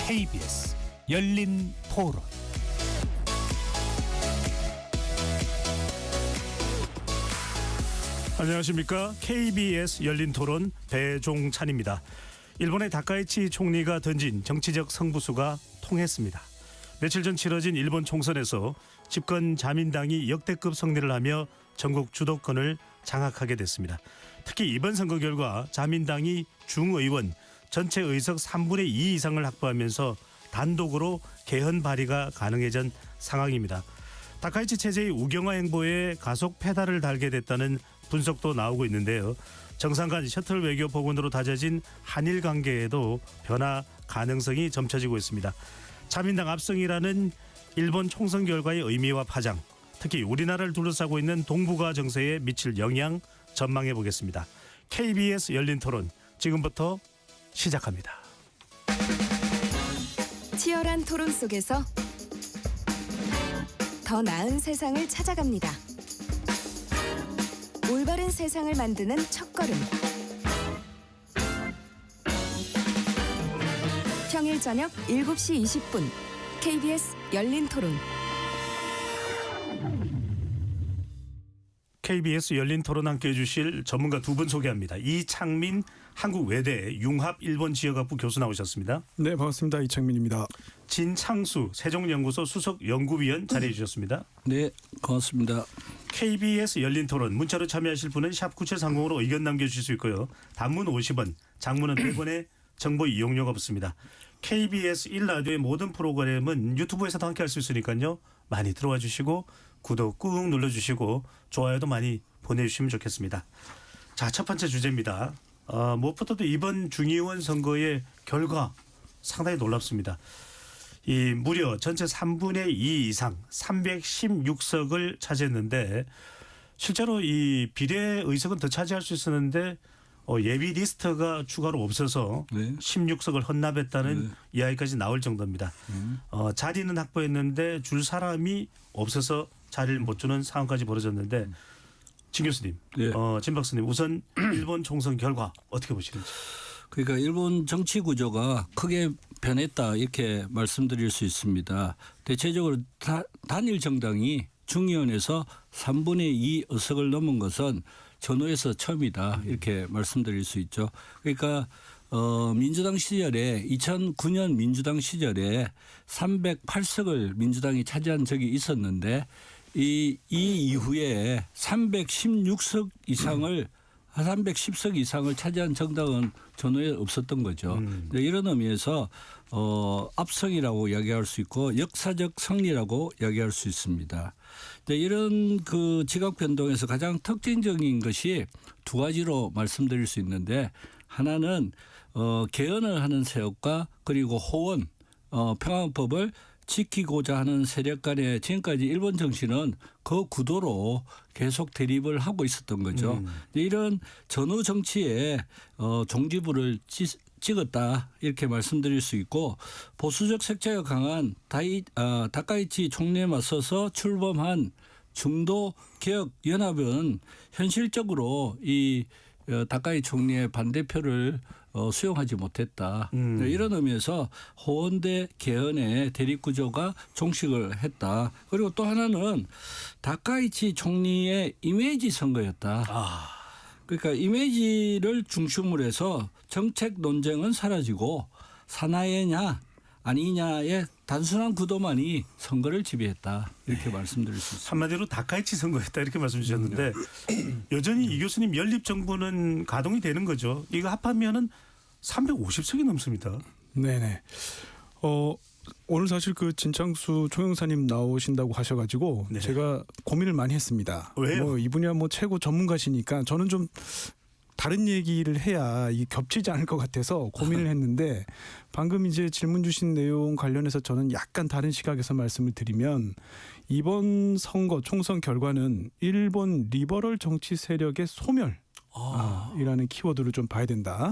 KBS 열린 토론. 안녕하십니까. KBS 열린 토론 배종찬입니다. 일본의 다카이치 총리가 던진 정치적 승부수가 통했습니다. 며칠 전 치러진 일본 총선에서 집권 자민당이 역대급 승리를 하며 전국 주도권을 장악하게 됐습니다. 특히 이번 선거 결과 자민당이 중의원 전체 의석 3분의 2 이상을 확보하면서 단독으로 개헌 발의가 가능해진 상황입니다. 다카이치 체제의 우경화 행보에 가속 페달을 달게 됐다는 분석도 나오고 있는데요. 정상 간 셔틀 외교 복원으로 다져진 한일 관계에도 변화 가능성이 점쳐지고 있습니다. 자민당 압승이라는 일본 총선 결과의 의미와 파장, 특히 우리나라를 둘러싸고 있는 동북아 정세에 미칠 영향 전망해 보겠습니다. KBS 열린 토론 지금부터 시작합니다. 치열한 토론 속에서 더 나은 세상을 찾아갑니다. 올바른 세상을 만드는 첫걸음. 평일 저녁 7시 20분 KBS 열린 토론. KBS 열린 토론 함께해 주실 전문가 두 분 소개합니다. 이창민 한국외대 융합 일본 지역학부 교수 나오셨습니다. 네, 반갑습니다. 이창민입니다. 진창수 세종연구소 수석 연구위원 자리해 주셨습니다. 네, 고맙습니다. KBS 열린 토론 문자로 참여하실 분은 샵 9730으로 의견 남겨주실 수 있고요. 단문 50원, 장문은 100원의 정보 이용료가 붙습니다. KBS 1라디오의 모든 프로그램은 유튜브에서도 함께 할 수 있으니까요. 많이 들어와 주시고 구독 꾹 눌러주시고 좋아요도 많이 보내주시면 좋겠습니다. 자, 첫 번째 주제입니다. 무엇보다도 이번 중의원 선거의 결과 상당히 놀랍습니다. 이 무려 전체 3분의 2 이상 316석을 차지했는데 실제로 이 비례 의석은 더 차지할 수 있었는데 예비 리스트가 추가로 없어서 네. 16석을 헌납했다는 이야기까지 나올 정도입니다. 자리는 확보했는데 줄 사람이 없어서 자리를 못 주는 상황까지 벌어졌는데 진 교수님, 네. 진 박사님 우선 일본 총선 결과 어떻게 보시는지. 그러니까 일본 정치 구조가 크게 변했다 이렇게 말씀드릴 수 있습니다. 대체적으로 단일 정당이 중의원에서 3분의 2 의석을 넘은 것은 전후에서 처음이다 이렇게 말씀드릴 수 있죠. 그러니까 민주당 시절에 2009년 민주당 시절에 308석을 민주당이 차지한 적이 있었는데 이 이후에 316석 이상을 310석 이상을 차지한 정당은 전후에 없었던 거죠. 이런 의미에서 압승이라고 이야기할 수 있고 역사적 승리라고 이야기할 수 있습니다. 이런 그 지각 변동에서 가장 특징적인 것이 두 가지로 말씀드릴 수 있는데 하나는 개헌을 하는 세력과 그리고 호원 평화헌법을 지키고자 하는 세력 간에 지금까지 일본 정치는 그 구도로 계속 대립을 하고 있었던 거죠. 이런 전후 정치에 종지부를 찍었다 이렇게 말씀드릴 수 있고 보수적 색채가 강한 다카이치 총리에 맞서서 출범한 중도 개혁 연합은 현실적으로 이 다카이 총리의 반대표를 수용하지 못했다. 이런 의미에서 호원대 개헌의 대립구조가 종식을 했다. 그리고 또 하나는 다카이치 총리의 이미지 선거였다. 그러니까 이미지를 중심으로 해서 정책 논쟁은 사라지고 사나이냐 아니냐의 단순한 구도만이 선거를 지배했다. 이렇게 말씀드릴 수 있습니다. 한마디로 다카이치 선거였다 이렇게 말씀 주셨는데 여전히 이 교수님 연립정부는 가동이 되는 거죠. 이거 합하면은 350석이 넘습니다. 네네. 오늘 사실 그 진창수 총영사님 나오신다고 하셔가지고 네. 제가 고민을 많이 했습니다. 왜요? 이분이야 최고 전문가시니까 저는 좀 다른 얘기를 해야 이 겹치지 않을 것 같아서 고민을 했는데 방금 이제 질문 주신 내용 관련해서 저는 약간 다른 시각에서 말씀을 드리면 이번 선거 총선 결과는 일본 리버럴 정치 세력의 소멸 이라는 키워드를 좀 봐야 된다.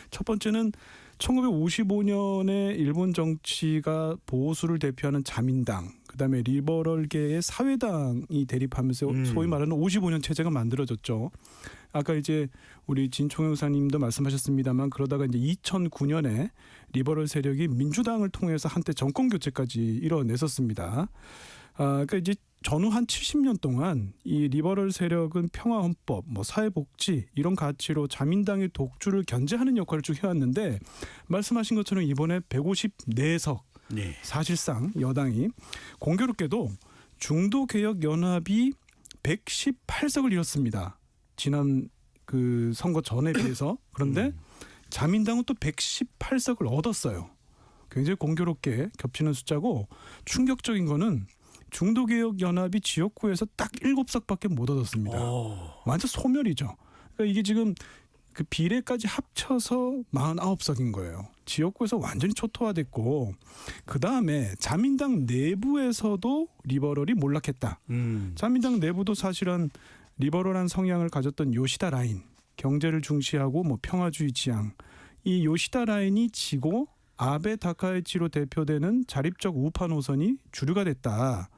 첫 번째는 1955년에 일본 정치가 보수를 대표하는 자민당, 그다음에 리버럴계의 사회당이 대립하면서 소위 말하는 55년 체제가 만들어졌죠. 아까 이제 우리 진총영사님도 말씀하셨습니다만 그러다가 이제 2009년에 리버럴 세력이 민주당을 통해서 한때 정권 교체까지 이뤄냈었습니다. 그러니까 이제 전후 한 70년 동안 이 리버럴 세력은 평화헌법, 뭐 사회복지 이런 가치로 자민당의 독주를 견제하는 역할을 쭉 해왔는데 말씀하신 것처럼 이번에 154석 네. 사실상 여당이 공교롭게도 중도개혁연합이 118석을 잃었습니다. 지난 그 선거 전에 비해서. 그런데 자민당은 또 118석을 얻었어요. 굉장히 공교롭게 겹치는 숫자고 충격적인 거는 중도개혁연합이 지역구에서 딱 7석밖에 못 얻었습니다. 완전 소멸이죠. 그러니까 이게 지금 그 비례까지 합쳐서 49석인 거예요. 지역구에서 완전히 초토화됐고 그다음에 자민당 내부에서도 리버럴이 몰락했다. 자민당 내부도 사실은 리버럴한 성향을 가졌던 요시다 라인, 경제를 중시하고 뭐 평화주의 지향, 이 요시다 라인이 지고 아베 다카이치로 대표되는 자립적 우파 노선이 주류가 됐다.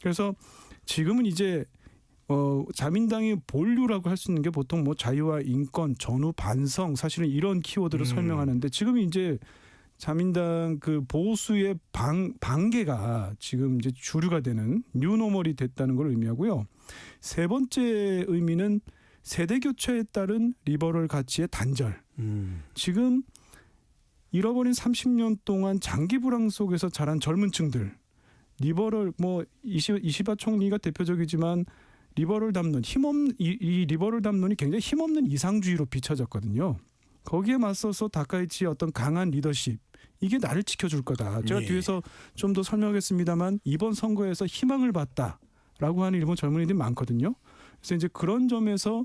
그래서 지금은 이제 자민당의 본류라고 할 수 있는 게 보통 뭐 자유와 인권, 전후 반성 사실은 이런 키워드를 설명하는데 지금 이제 자민당 그 보수의 반개가 지금 이제 주류가 되는 뉴노멀이 됐다는 걸 의미하고요. 세 번째 의미는 세대 교체에 따른 리버럴 가치의 단절. 지금 잃어버린 30년 동안 장기 불황 속에서 자란 젊은 층들, 리버럴 뭐 이시바 총리가 대표적이지만 리버럴 담론 이 리버럴 담론이 굉장히 힘없는 이상주의로 비춰졌거든요. 거기에 맞서서 다카이치의 어떤 강한 리더십 이게 나를 지켜줄 거다. 제가 네. 뒤에서 좀 더 설명하겠습니다만 이번 선거에서 희망을 봤다라고 하는 일본 젊은이들이 많거든요. 그래서 이제 그런 점에서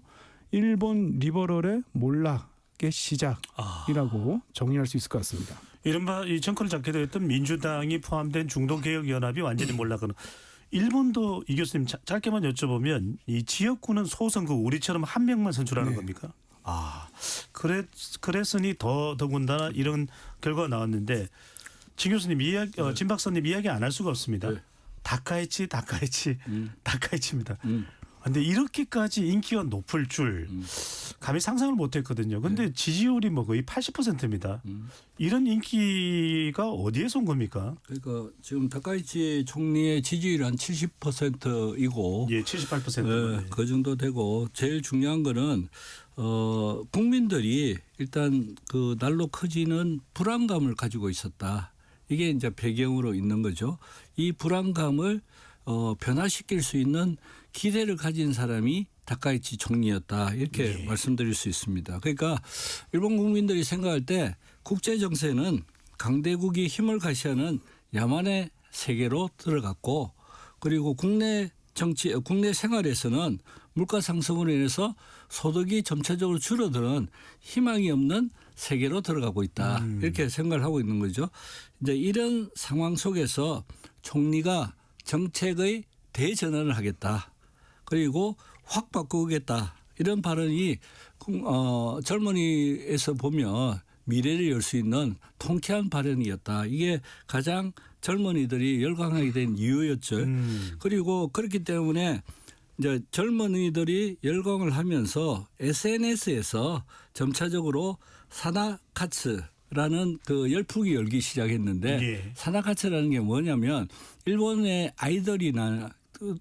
일본 리버럴의 몰락의 시작이라고 정리할 수 있을 것 같습니다. 이른바 이 정권을 잡게 되었던 민주당이 포함된 중도개혁연합이 완전히 몰락하는. 일본도 이 교수님 짧게만 여쭤보면 이 지역구는 소선거 우리처럼 한 명만 선출하는 네. 겁니까? 그랬으니 더군다나 이런 결과가 나왔는데 진 교수님 이야기, 진 박사님 이야기 안 할 수가 없습니다. 네. 다카이치입니다. 근데 이렇게까지 인기가 높을 줄 감히 상상을 못했거든요. 근데 지지율이 뭐 거의 80%입니다. 이런 인기가 어디에서 온 겁니까? 그러니까 지금 다카이치 총리의 지지율이 한 70%이고 예, 78%. 그 정도 되고 제일 중요한 거는 국민들이 일단 그 날로 커지는 불안감을 가지고 있었다. 이게 이제 배경으로 있는 거죠. 이 불안감을 변화시킬 수 있는 기대를 가진 사람이 다카이치 총리였다. 이렇게 말씀드릴 수 있습니다. 그러니까 일본 국민들이 생각할 때 국제 정세는 강대국이 힘을 가시하는 야만의 세계로 들어갔고 그리고 국내 정치, 국내 생활에서는 물가 상승으로 인해서 소득이 점차적으로 줄어드는 희망이 없는 세계로 들어가고 있다. 이렇게 생각을 하고 있는 거죠. 이제 이런 상황 속에서 총리가 정책의 대전환을 하겠다. 그리고 확 바꾸겠다. 이런 발언이 젊은이에서 보면 미래를 열 수 있는 통쾌한 발언이었다. 이게 가장 젊은이들이 열광하게 된 이유였죠. 그리고 그렇기 때문에 이제 젊은이들이 열광을 하면서 SNS에서 점차적으로 사나카츠라는 그 열풍이 열기 시작했는데 예. 사나카츠라는 게 뭐냐면 일본의 아이돌이나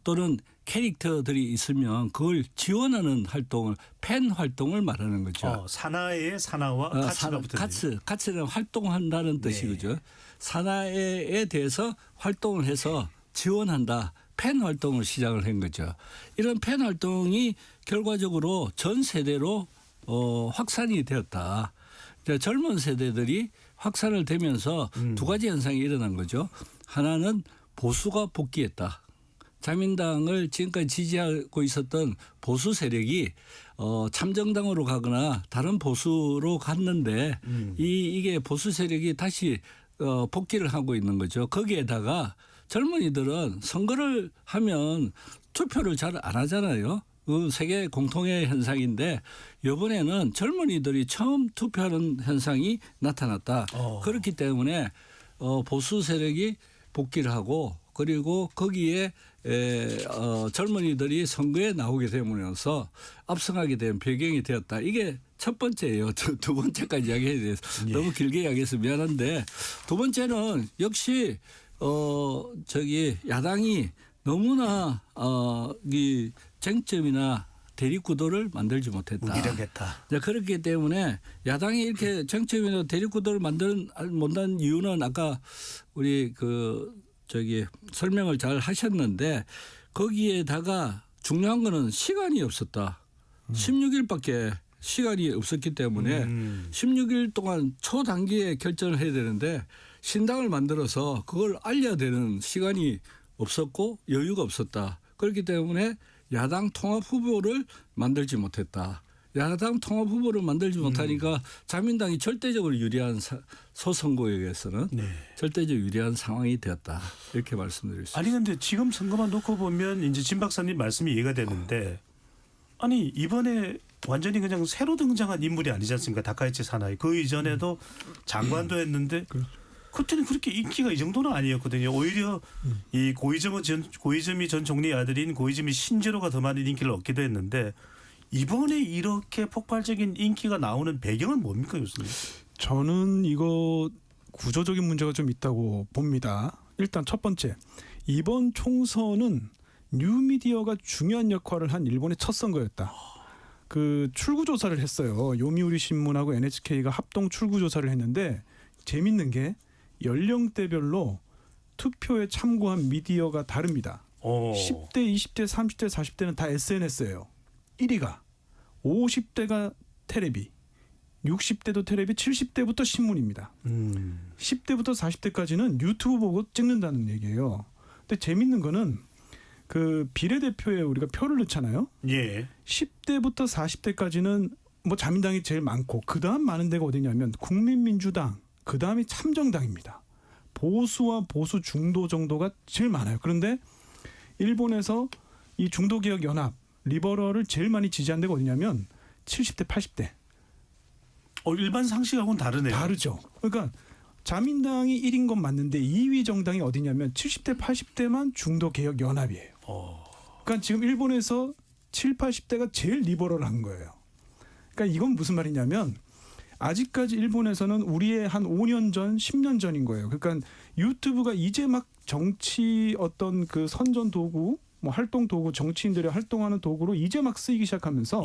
또는 캐릭터들이 있으면 그걸 지원하는 활동을 팬 활동을 말하는 거죠. 사나이의 사나와 카츠가 붙었네요. 카츠는 활동한다는 뜻이 그죠. 사나이에 대해서 활동을 해서 지원한다. 팬 활동을 시작을 한 거죠. 이런 팬 활동이 결과적으로 전 세대로 확산이 되었다. 젊은 세대들이 확산을 되면서 두 가지 현상이 일어난 거죠. 하나는 보수가 복귀했다. 자민당을 지금까지 지지하고 있었던 보수 세력이 참정당으로 가거나 다른 보수로 갔는데 이게 보수 세력이 다시 복귀를 하고 있는 거죠. 거기에다가 젊은이들은 선거를 하면 투표를 잘 안 하잖아요. 그 세계 공통의 현상인데 이번에는 젊은이들이 처음 투표하는 현상이 나타났다. 그렇기 때문에 보수 세력이 복귀를 하고 그리고 거기에 젊은이들이 선거에 나오게 되면서 압승하게 된 배경이 되었다. 이게 첫 번째예요. 두 번째까지 이야기해야 돼서 너무 길게 이야기해서 미안한데 두 번째는 역시 야당이 너무나 이 쟁점이나 대립 구도를 만들지 못했다. 무기력했다. 그렇기 때문에 야당이 이렇게 쟁점이나 대립 구도를 못한 이유는 아까 우리 설명을 잘 하셨는데 거기에다가 중요한 거는 시간이 없었다. 16일밖에 시간이 없었기 때문에 16일 동안 초단기에 결정을 해야 되는데 신당을 만들어서 그걸 알려야 되는 시간이 없었고 여유가 없었다. 그렇기 때문에 야당 통합 후보를 만들지 못했다. 야당 통합 후보를 만들지 못하니까 자민당이 절대적으로 유리한 소선거역에서는 절대적으로 유리한 상황이 되었다. 이렇게 말씀드릴 수 있습니다. 아니 근데 지금 선거만 놓고 보면 이제 진 박사님 말씀이 이해가 되는데 아니 이번에 완전히 그냥 새로 등장한 인물이 아니지 않습니까? 다카이치 사나이. 그 이전에도 장관도 했는데 그때는 그렇게 인기가 이 정도는 아니었거든요. 오히려 이 고이즈미 전 총리 아들인 고이즈미 신지로가 더 많은 인기를 얻기도 했는데 이번에 이렇게 폭발적인 인기가 나오는 배경은 뭡니까 교수님? 저는 이거 구조적인 문제가 좀 있다고 봅니다. 일단 첫 번째, 이번 총선은 뉴미디어가 중요한 역할을 한 일본의 첫 선거였다. 그 출구 조사를 했어요. 요미우리 신문하고 NHK가 합동 출구 조사를 했는데 재밌는 게 연령대별로 투표에 참고한 미디어가 다릅니다. 10대, 20대, 30대, 40대는 다 SNS예요. 1위가 50대가 테레비, 60대도 테레비, 70대부터 신문입니다. 10대부터 40대까지는 유튜브 보고 찍는다는 얘기예요. 근데 재밌는 거는 그 비례대표에 우리가 표를 넣잖아요. 예. 10대부터 40대까지는 뭐 자민당이 제일 많고 그다음 많은 데가 어디냐면 국민민주당, 그다음이 참정당입니다. 보수와 보수 중도 정도가 제일 많아요. 그런데 일본에서 이 중도개혁연합, 리버럴을 제일 많이 지지한 데가 어디냐면 70대, 80대. 일반 상식하고는 다르네요. 다르죠. 그러니까 자민당이 1인 건 맞는데 2위 정당이 어디냐면 70대, 80대만 중도개혁연합이에요. 그러니까 지금 일본에서 7, 80대가 제일 리버럴한 거예요. 그러니까 이건 무슨 말이냐면 아직까지 일본에서는 우리의 한 5년 전, 10년 전인 거예요. 그러니까 유튜브가 이제 막 정치 어떤 그 선전 도구, 뭐 활동 도구, 정치인들이 활동하는 도구로 이제 막 쓰이기 시작하면서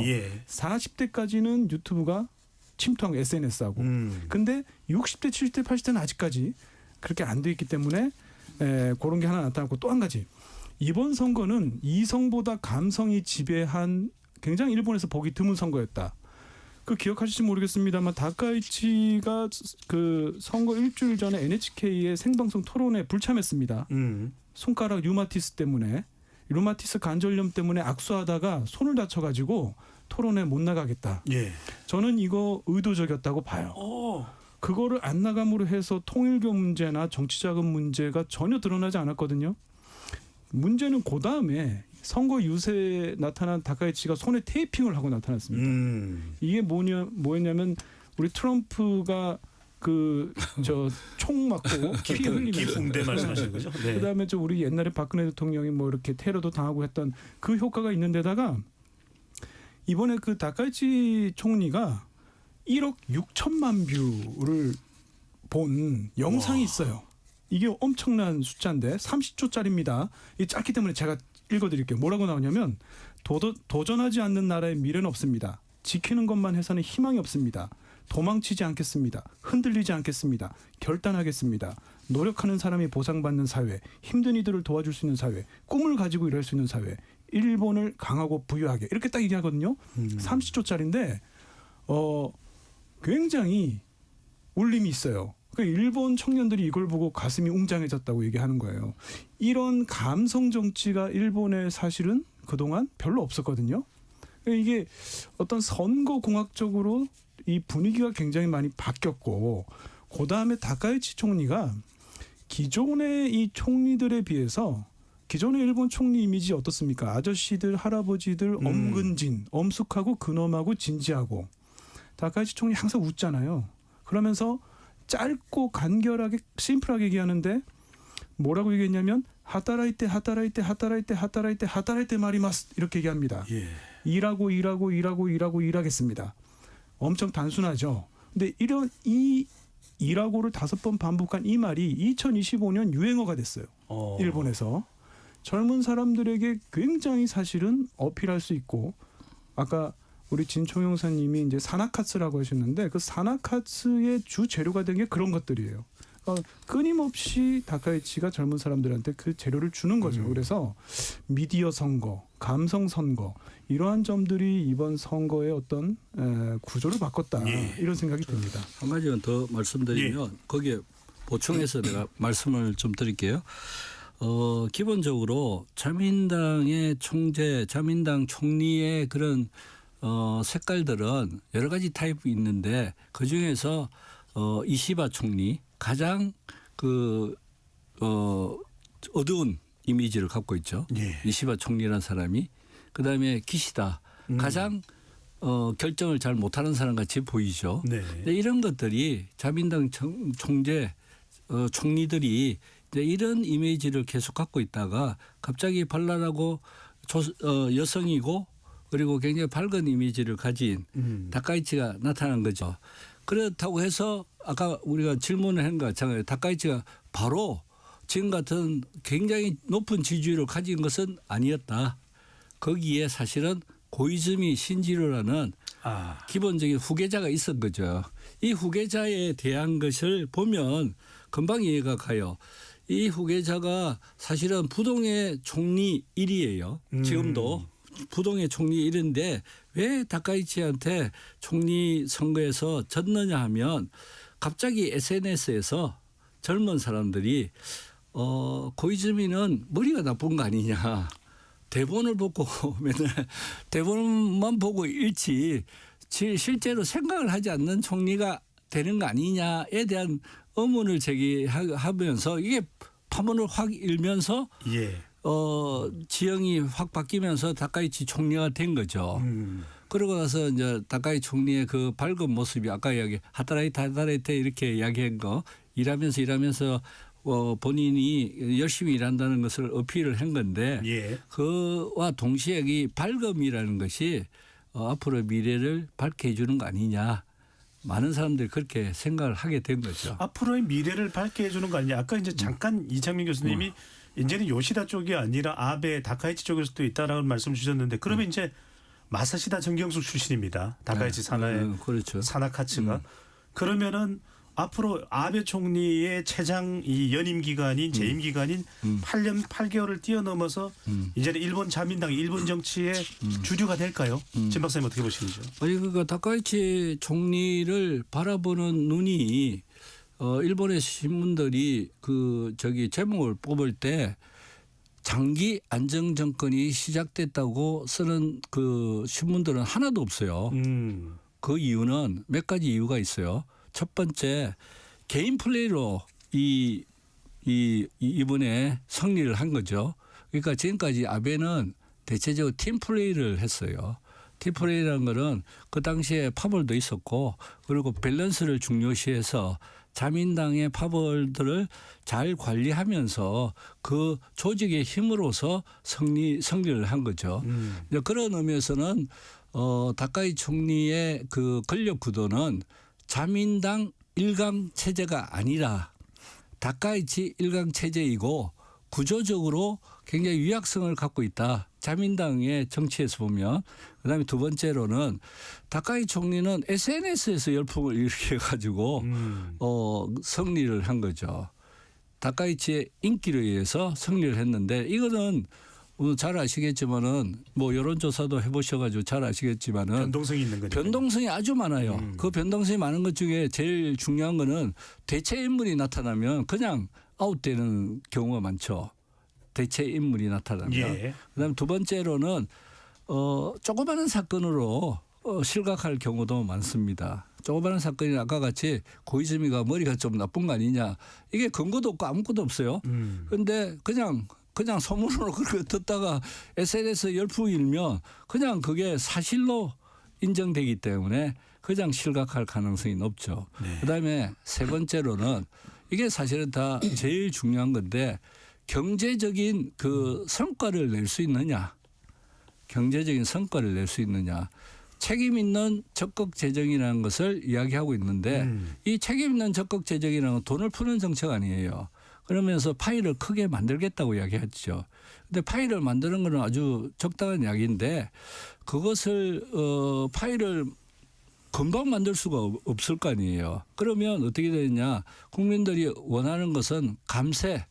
40대까지는 유튜브가 침투한 SNS하고. 근데 60대, 70대, 80대는 아직까지 그렇게 안 돼 있기 때문에 그런 게 하나 나타났고 또 한 가지. 이번 선거는 이성보다 감성이 지배한 굉장히 일본에서 보기 드문 선거였다. 그 기억하실지 모르겠습니다만 다카이치가 그 선거 일주일 전에 NHK의 생방송 토론에 불참했습니다. 손가락 류마티스 때문에 류마티스 관절염 때문에 악수하다가 손을 다쳐가지고 토론에 못 나가겠다. 저는 이거 의도적이었다고 봐요. 그거를 안 나감으로 해서 통일교 문제나 정치자금 문제가 전혀 드러나지 않았거든요. 문제는 그 다음에 선거 유세에 나타난 다카이치가 손에 테이핑을 하고 나타났습니다. 이게 뭐였냐면 우리 트럼프가 총 맞고 피 흘리면서 붕대 말씀하시는 거죠? 네. 그다음에 우리 옛날에 박근혜 대통령이 뭐 이렇게 테러도 당하고 했던 그 효과가 있는데다가 이번에 그 다카이치 총리가 1억 6천만 뷰를 본 영상이 있어요. 이게 엄청난 숫자인데 30초짜리입니다. 이 짧기 때문에 제가 읽어드릴게요. 뭐라고 나오냐면 도전하지 않는 나라의 미래는 없습니다. 지키는 것만 해서는 희망이 없습니다. 도망치지 않겠습니다. 흔들리지 않겠습니다. 결단하겠습니다. 노력하는 사람이 보상받는 사회, 힘든 이들을 도와줄 수 있는 사회, 꿈을 가지고 일할 수 있는 사회, 일본을 강하고 부유하게 이렇게 딱 얘기하거든요. 30초짜리인데 굉장히 울림이 있어요. 그러니까 일본 청년들이 이걸 보고 가슴이 웅장해졌다고 얘기하는 거예요. 이런 감성 정치가 일본에 사실은 그동안 별로 없었거든요. 그러니까 이게 어떤 선거 공학적으로 이 분위기가 굉장히 많이 바뀌었고 그다음에 다카이치 총리가 기존의 이 총리들에 비해서 기존의 일본 총리 이미지 어떻습니까? 아저씨들, 할아버지들, 엄근진, 엄숙하고 근엄하고 진지하고 다카이치 총리 항상 웃잖아요. 그러면서 짧고 간결하게 심플하게 얘기하는데 뭐라고 얘기했냐면 하타라이테 마리마스 이렇게 얘기합니다. 예. 일하겠습니다. 엄청 단순하죠. 근데 이런 이 일하고를 5번 반복한 이 말이 2025년 유행어가 됐어요. 일본에서. 젊은 사람들에게 굉장히 사실은 어필할 수 있고 아까 우리 진총영사님이 이제 사나카츠라고 하셨는데 그 사나카츠의 주 재료가 된 게 그런 것들이에요. 끊임없이 다카이치가 젊은 사람들한테 그 재료를 주는 거죠. 그래서 미디어 선거, 감성 선거 이러한 점들이 이번 선거의 어떤 구조를 바꿨다 예. 이런 생각이 듭니다. 한 가지만 더 말씀드리면 거기에 보충해서 내가 말씀을 좀 드릴게요. 기본적으로 자민당의 총재, 자민당 총리의 그런 색깔들은 여러 가지 타입이 있는데 그 중에서 이시바 총리 가장 어두운 이미지를 갖고 있죠. 예. 이시바 총리라는 사람이 그다음에 기시다 가장 결정을 잘 못하는 사람 같이 보이죠. 네. 근데 이런 것들이 자민당 총재 총리들이 이제 이런 이미지를 계속 갖고 있다가 갑자기 발랄하고 여성이고 그리고 굉장히 밝은 이미지를 가진 다카이치가 나타난 거죠. 그렇다고 해서 아까 우리가 질문을 한 것 같잖아요. 다카이치가 바로 지금 같은 굉장히 높은 지지율을 가진 것은 아니었다. 거기에 사실은 고이즈미 신지로라는 기본적인 후계자가 있었던 거죠. 이 후계자에 대한 것을 보면 금방 이해가 가요. 이 후계자가 사실은 부동의 총리 1위예요. 지금도 부동의 총리 1위인데 왜 다카이치한테 총리 선거에서 졌느냐 하면 갑자기 SNS에서 젊은 사람들이 고이즈미는 머리가 나쁜 거 아니냐. 대본을 보고 맨날 대본만 보고 읽지 실제로 생각을 하지 않는 총리가 되는 거 아니냐에 대한 의문을 제기하면서 이게 파문을 확 일면서 예. 지형이 확 바뀌면서 다카이치 총리가 된 거죠. 그러고 나서 이제 다카이 총리의 그 밝은 모습이 아까 이야기 하타라이테 이렇게 이야기한 거 일하면서 본인이 열심히 일한다는 것을 어필을 한 건데 예. 그와 동시에 이 밝음이라는 것이 앞으로 미래를 밝게 해주는 거 아니냐. 많은 사람들이 그렇게 생각을 하게 된 거죠. 앞으로의 미래를 밝게 해주는 거 아니냐. 아까 이제 잠깐 이창민 교수님이 이제는 요시다 쪽이 아니라 아베 다카이치 쪽에서도 있다라는 말씀을 주셨는데 그러면 이제 마사시다 정경숙 출신입니다. 다카이치 산하의 그렇죠. 사나카츠가. 그러면은 앞으로 아베 총리의 최장 이 연임 기간인 재임 기간인 8년 8개월을 뛰어넘어서 이제는 일본 자민당 일본 정치의 주류가 될까요? 진 박사님 어떻게 보시는지요? 아니 그러니까 다카이치 총리를 바라보는 눈이 일본의 신문들이 제목을 뽑을 때 장기 안정 정권이 시작됐다고 쓰는 그 신문들은 하나도 없어요. 그 이유는 몇 가지 이유가 있어요. 첫 번째 개인 플레이로 이번에 승리를 한 거죠. 그러니까 지금까지 아베는 대체적으로 팀 플레이를 했어요. 팀 플레이라는 거는 그 당시에 파벌도 있었고 그리고 밸런스를 중요시해서 자민당의 파벌들을 잘 관리하면서 그 조직의 힘으로서 승리를 한 거죠. 그런 의미에서는 다카이 총리의 그 권력 구도는 자민당 일강 체제가 아니라 다카이치 일강 체제이고 구조적으로 굉장히 유약성을 갖고 있다. 자민당의 정치에서 보면. 그다음에 두 번째로는 다카이 총리는 SNS에서 열풍을 일으켜가지고 승리를 한 거죠. 다카이치의 인기에 의해서 승리를 했는데 이거는 잘 아시겠지만은 뭐 여론조사도 해보셔가지고 잘 아시겠지만은 변동성이 있는 거죠. 변동성이 아주 많아요. 그 변동성이 많은 것 중에 제일 중요한 거는 대체 인물이 나타나면 그냥 아웃되는 경우가 많죠. 대체 인물이 나타나면. 예. 그다음에 두 번째로는 조그마한 사건으로 실각할 경우도 많습니다. 조그마한 사건이 아까 같이 고이즈미가 머리가 좀 나쁜 거 아니냐. 이게 근거도 없고 아무것도 없어요. 그런데 그냥 소문으로 그렇게 듣다가 SNS에 열풍이 일면 그냥 그게 사실로 인정되기 때문에 그냥 실각할 가능성이 높죠. 네. 그다음에 세 번째로는 이게 사실은 다 제일 중요한 건데 경제적인 그 성과를 낼 수 있느냐. 경제적인 성과를 낼 수 있느냐. 책임 있는 적극 재정이라는 것을 이야기하고 있는데 이 책임 있는 적극 재정이라는 건 돈을 푸는 정책 아니에요. 그러면서 파이를 크게 만들겠다고 이야기했죠. 근데 파이를 만드는 거는 아주 적당한 이야기인데 그것을 파이를 금방 만들 수가 없을 거 아니에요. 그러면 어떻게 되느냐. 국민들이 원하는 것은 감세,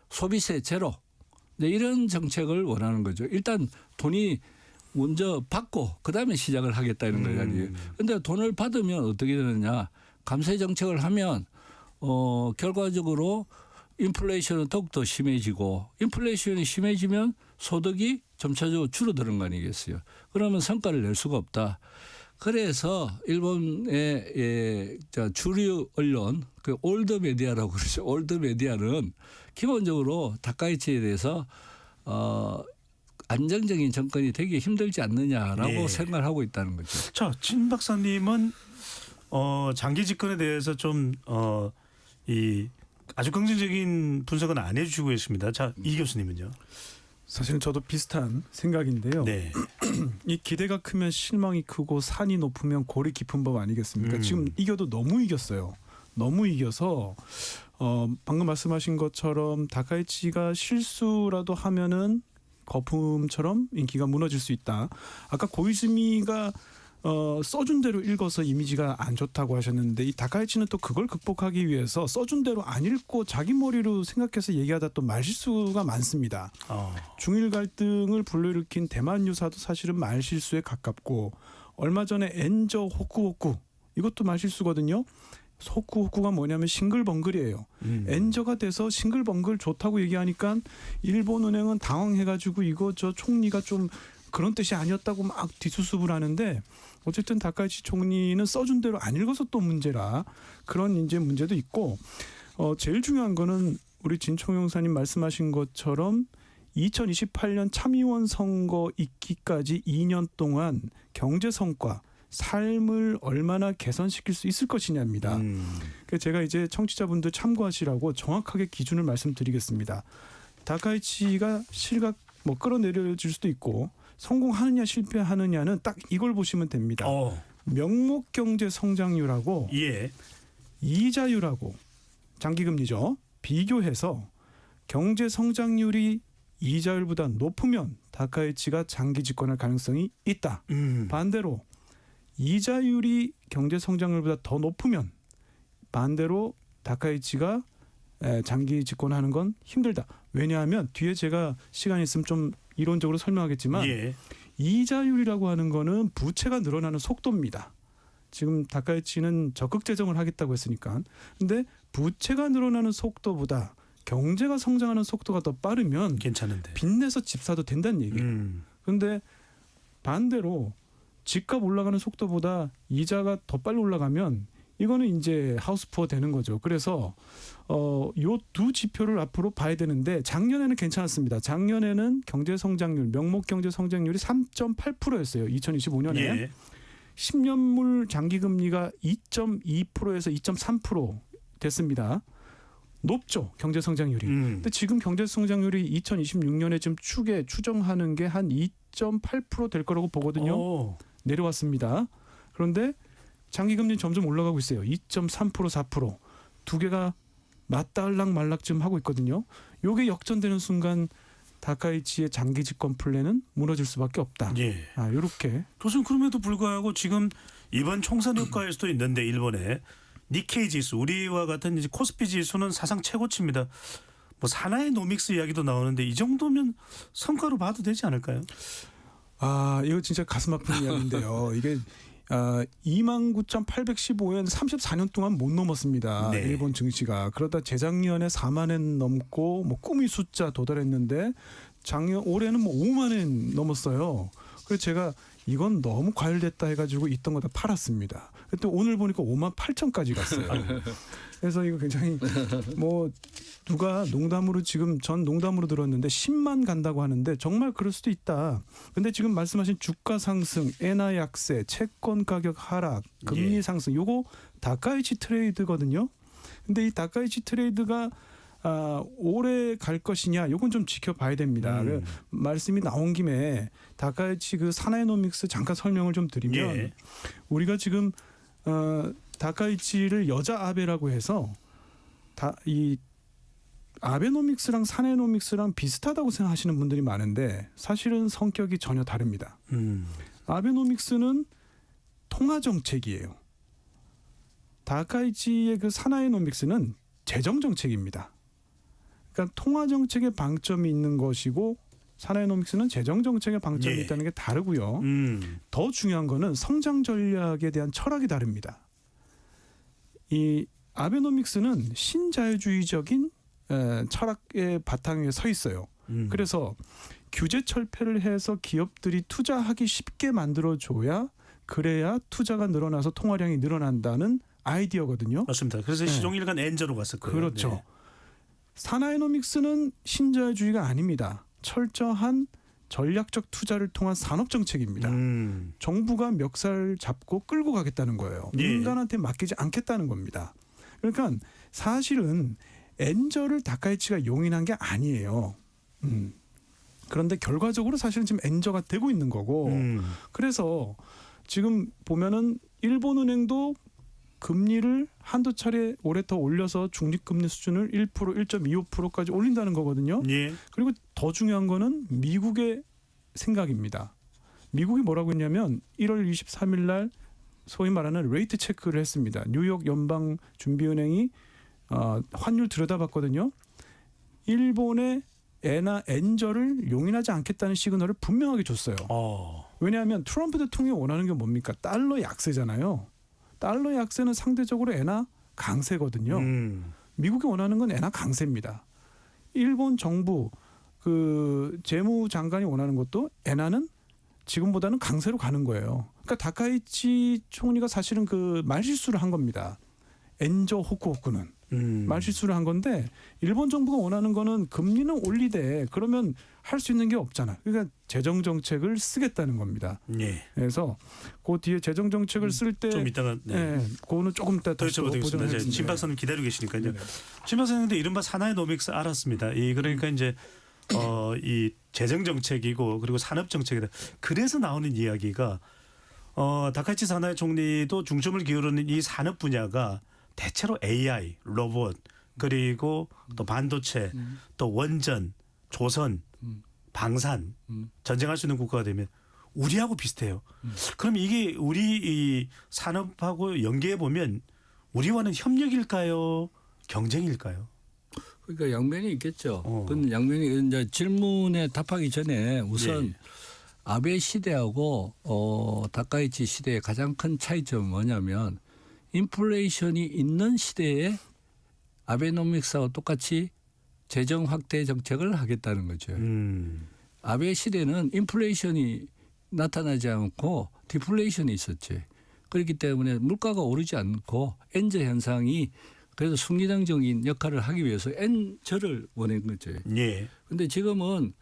소비세 제로. 네, 이런 정책을 원하는 거죠. 일단 돈이 먼저 받고 그다음에 시작을 하겠다는 거 아니에요. 그런데 돈을 받으면 어떻게 되느냐. 감세 정책을 하면 결과적으로 인플레이션은 더욱더 심해지고 인플레이션이 심해지면 소득이 점차적으로 줄어드는 거 아니겠어요. 그러면 성과를 낼 수가 없다. 그래서 일본의 주류 언론, 그 올드 메디아라고 그러죠. 올드 메디아는 기본적으로 다카이치에 대해서 안정적인 정권이 되기 힘들지 않느냐라고 예. 생각을 하고 있다는 거죠. 자, 진 박사님은 장기 집권에 대해서 좀 아주 긍정적인 분석은 안 해주시고 계십니다. 자, 이 교수님은요? 사실은 저도 비슷한 생각인데요. 네. 이 기대가 크면 실망이 크고 산이 높으면 골이 깊은 법 아니겠습니까? 지금 이겨도 너무 이겼어요. 너무 이겨서 방금 말씀하신 것처럼 다카이치가 실수라도 하면은 거품처럼 인기가 무너질 수 있다. 아까 고이즈미가 써준 대로 읽어서 이미지가 안 좋다고 하셨는데 이 다카이치는 또 그걸 극복하기 위해서 써준 대로 안 읽고 자기 머리로 생각해서 얘기하다 또 말실수가 많습니다. 중일 갈등을 불러일으킨 대만 유사도 사실은 말실수에 가깝고 얼마 전에 엔저 호쿠호쿠 이것도 말실수거든요. 호쿠호쿠가 뭐냐면 싱글벙글이에요. 엔저가 돼서 싱글벙글 좋다고 얘기하니까 일본은행은 당황해가지고 이거 저 총리가 좀 그런 뜻이 아니었다고 막 뒷수습을 하는데 어쨌든 다카이치 총리는 써준 대로 안 읽어서 또 문제라 그런 이제 문제도 있고 제일 중요한 거는 우리 진총영사님 말씀하신 것처럼 2028년 참의원 선거 있기까지 2년 동안 경제 성과 삶을 얼마나 개선시킬 수 있을 것이냐입니다. 그래서 제가 이제 청취자분들 참고하시라고 정확하게 기준을 말씀드리겠습니다. 다카이치가 실각 끌어내려질 수도 있고 성공하느냐 실패하느냐는 딱 이걸 보시면 됩니다. 명목 경제 성장률하고 예. 이자율하고 장기금리죠. 비교해서 경제 성장률이 이자율보다 높으면 다카이치가 장기 집권할 가능성이 있다. 반대로 이자율이 경제 성장률보다 더 높으면 반대로 다카이치가 장기 집권하는 건 힘들다. 왜냐하면 뒤에 제가 시간이 있으면 좀 이론적으로 설명하겠지만 예. 이자율이라고 하는 거는 부채가 늘어나는 속도입니다. 지금 다카이치는 적극 재정을 하겠다고 했으니까. 근데 부채가 늘어나는 속도보다 경제가 성장하는 속도가 더 빠르면 괜찮은데. 빚내서 집 사도 된다는 얘기예요. 그런데 반대로 집값 올라가는 속도보다 이자가 더 빨리 올라가면 이거는 이제 하우스푸어 되는 거죠. 그래서 요 두 지표를 앞으로 봐야 되는데 작년에는 괜찮았습니다. 작년에는 경제 성장률, 명목 경제 성장률이 3.8%였어요. 2025년에. 예. 10년물 장기 금리가 2.2%에서 2.3% 됐습니다. 높죠. 경제 성장률이. 근데 지금 경제 성장률이 2026년에 지금 추정하는 게 한 2.8% 될 거라고 보거든요. 내려왔습니다. 그런데 장기 금리는 점점 올라가고 있어요. 2.3%, 4%. 두 개가 맞달락 말락쯤 하고 있거든요. 요게 역전되는 순간 다카이치의 장기 집권 플랜은 무너질 수밖에 없다. 예. 요렇게. 교수님 그럼에도 불구하고 지금 이번 총선 효과일 수도 있는데 일본의 니케이 지수, 우리와 같은 이제 코스피 지수는 사상 최고치입니다. 뭐 사나이 노믹스 이야기도 나오는데 이 정도면 성과로 봐도 되지 않을까요? 이거 진짜 가슴 아픈 이야기인데요. 이게 29,815엔 34년 동안 못 넘었습니다. 네. 일본 증시가. 그러다 재작년에 4만엔 넘고 뭐 꿈이 숫자 도달했는데 올해는 뭐 5만엔 넘었어요. 그래서 제가 이건 너무 과열됐다 해가지고 있던 거 다 팔았습니다. 그때 오늘 보니까 5만 8천까지 갔어요. 그래서 이거 굉장히 뭐 누가 농담으로 지금 전 농담으로 들었는데 10만 간다고 하는데 정말 그럴 수도 있다. 근데 지금 말씀하신 주가 상승, 엔화 약세, 채권 가격 하락, 금리 상승 요거 다카이치 트레이드거든요. 근데 이 다카이치 트레이드가 오래 갈 것이냐, 요건 좀 지켜봐야 됩니다. 말씀이 나온 김에 다카이치 그 사나이노믹스 잠깐 설명을 좀 드리면 예. 우리가 지금 다카이치를 여자 아베라고 해서 이 아베노믹스랑 사나이노믹스랑 비슷하다고 생각하시는 분들이 많은데 사실은 성격이 전혀 다릅니다. 아베노믹스는 통화 정책이에요. 다카이치의 그 사나이노믹스는 재정 정책입니다. 그러니까 통화 정책에 방점이 있는 것이고 사나이노믹스는 재정 정책에 방점이 예. 있다는 게 다르고요. 더 중요한 거는 성장 전략에 대한 철학이 다릅니다. 이 아베노믹스는 신자유주의적인 철학의 바탕에 서 있어요. 그래서 규제 철폐를 해서 기업들이 투자하기 쉽게 만들어줘야 그래야 투자가 늘어나서 통화량이 늘어난다는 아이디어거든요. 맞습니다. 그래서 네. 시종일관 엔저로 갔을 거예요. 그렇죠. 네. 사나이노믹스는 신자유주의가 아닙니다. 철저한 전략적 투자를 통한 산업 정책입니다. 정부가 멱살 잡고 끌고 가겠다는 거예요. 예. 민간한테 맡기지 않겠다는 겁니다. 그러니까 사실은 엔저를 다카이치가 용인한 게 아니에요. 그런데 결과적으로 사실은 지금 엔저가 되고 있는 거고 그래서 지금 보면은 일본은행도 금리를 한두 차례 올해 더 올려서 중립금리 수준을 1%, 1.25%까지 올린다는 거거든요. 예. 그리고 더 중요한 거는 미국의 생각입니다. 미국이 뭐라고 했냐면 1월 23일 날 소위 말하는 레이트 체크를 했습니다. 뉴욕 연방준비은행이 환율 들여다봤거든요. 일본의 엔화 엔저를 용인하지 않겠다는 시그널을 분명하게 줬어요. 왜냐하면 트럼프 대통령이 원하는 게 뭡니까? 달러 약세잖아요. 달러 약세는 상대적으로 엔화 강세거든요. 미국이 원하는 건 엔화 강세입니다. 일본 정부 그 재무장관이 원하는 것도 엔화는 지금보다는 강세로 가는 거예요. 그러니까 다카이치 총리가 사실은 그 말실수를 한 겁니다. 엔저 호쿠호쿠는 말실수를 한 건데 일본 정부가 원하는 거는 금리는 올리되 그러면 할 수 있는 게 없잖아. 그러니까 재정 정책을 쓰겠다는 겁니다. 예. 그래서 그 뒤에 재정 정책을 쓸 때 좀 이따가 네. 네, 그거는 조금 이따 더 다시 또 여쭤보겠습니다. 보도록 이제 신 박사님 기다리고 계시니까요. 신 박사님도 이른바 사나이노믹스 알았습니다. 이 그러니까 이제 이 재정 정책이고 그리고 산업 정책이다. 그래서 나오는 이야기가 다카이치 사나이 총리도 중점을 기울이는 이 산업 분야가 대체로 AI, 로봇 그리고 또 반도체, 또 원전, 조선, 방산, 전쟁할 수 있는 국가가 되면 우리하고 비슷해요. 그럼 이게 우리 이 산업하고 연계해 보면 우리와는 협력일까요? 경쟁일까요? 그러니까 양면이 있겠죠. 그건 양면이 이제 질문에 답하기 전에 우선 예. 아베 시대하고 다카이치 시대의 가장 큰 차이점은 뭐냐면 인플레이션이 있는 시대에 아베노믹스하고 똑같이 재정 확대 정책을 하겠다는 거죠. 아베 시대는 인플레이션이 나타나지 않고 디플레이션이 있었지. 그렇기 때문에 물가가 오르지 않고 엔저 현상이 그래서 순기능적인 역할을 하기 위해서 엔저를 원한 거죠. 예. 그런데 지금은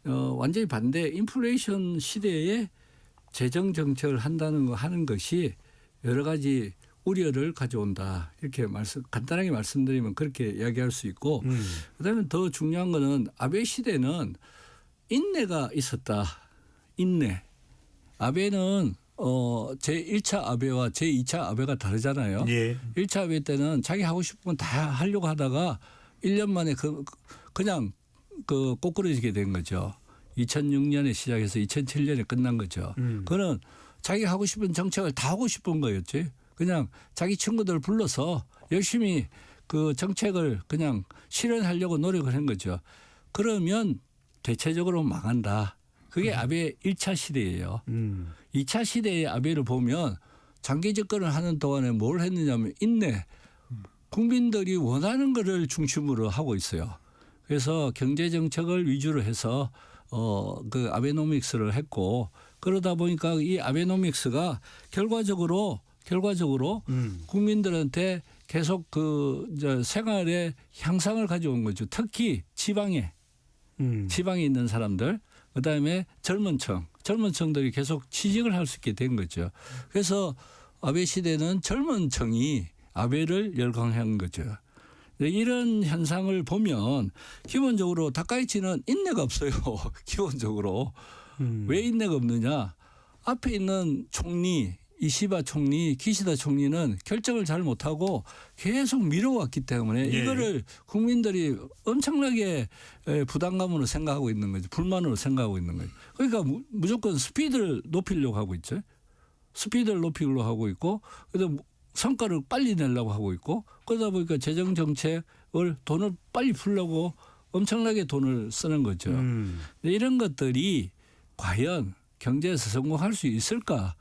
완전히 반대 인플레이션 시대에 재정 정책을 하는 것이 여러 가지 우려를 가져온다. 이렇게 간단하게 말씀드리면 그렇게 이야기할 수 있고 그다음에 더 중요한 거는 아베 시대는 인내가 있었다. 인내. 아베는 제1차 아베와 제2차 아베가 다르잖아요. 예. 1차 아베 때는 자기 하고 싶은 건 다 하려고 하다가 1년 만에 그냥 꼬꾸러지게 된 거죠. 2006년에 시작해서 2007년에 끝난 거죠. 그는 자기 하고 싶은 정책을 다 하고 싶은 거였지. 그냥 자기 친구들 불러서 열심히 그 정책을 그냥 실현하려고 노력을 한 거죠. 그러면 대체적으로 망한다. 그게 아베 1차 시대예요. 2차 시대의 아베를 보면 장기 집권을 하는 동안에 뭘 했느냐면 인내. 국민들이 원하는 거를 중심으로 하고 있어요. 그래서 경제 정책을 위주로 해서 그 아베노믹스를 했고 그러다 보니까 이 아베노믹스가 결과적으로 국민들한테 계속 생활의 향상을 가져온 거죠. 특히 지방에 있는 사람들, 그다음에 젊은층들이 계속 취직을 할 수 있게 된 거죠. 그래서 아베 시대는 젊은층이 아베를 열광한 거죠. 네, 이런 현상을 보면 기본적으로 다카이치는 인내가 없어요. 기본적으로. 왜 인내가 없느냐. 앞에 있는 총리 이시바 총리, 기시다 총리는 결정을 잘 못하고 계속 미뤄왔기 때문에 예. 이거를 국민들이 엄청나게 부담감으로 생각하고 있는 거죠. 불만으로 생각하고 있는 거죠. 그러니까 무조건 스피드를 높이려고 하고 있죠. 스피드를 높이려고 하고 있고 그래서 성과를 빨리 내려고 하고 있고 그러다 보니까 재정 정책을 돈을 빨리 풀려고 엄청나게 돈을 쓰는 거죠. 이런 것들이 과연 경제에서 성공할 수 있을까?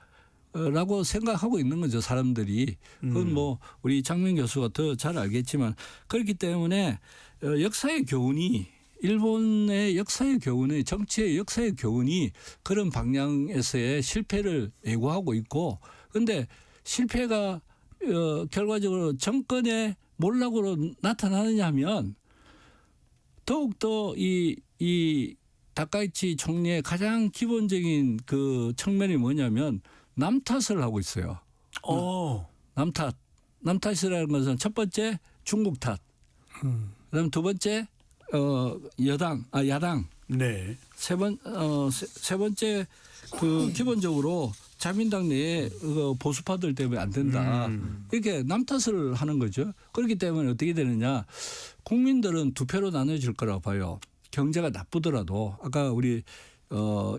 라고 생각하고 있는 거죠. 사람들이. 그건 뭐 우리 장명 교수가 더 잘 알겠지만 그렇기 때문에 역사의 교훈이 일본의 역사의 교훈이 정치의 역사의 교훈이 그런 방향에서의 실패를 예고하고 있고 그런데 실패가 결과적으로 정권의 몰락으로 나타나느냐 하면 더욱더 이 다카이치 총리의 가장 기본적인 그 측면이 뭐냐면 남 탓을 하고 있어요. 남 탓. 남 탓이라는 것은 첫 번째 중국 탓. 그다음 두 번째 야당. 네. 세 번째 그 기본적으로 자민당 내에 보수파들 때문에 안 된다. 이렇게 남 탓을 하는 거죠. 그렇기 때문에 어떻게 되느냐. 국민들은 두 표로 나눠질 거라고 봐요. 경제가 나쁘더라도 아까 우리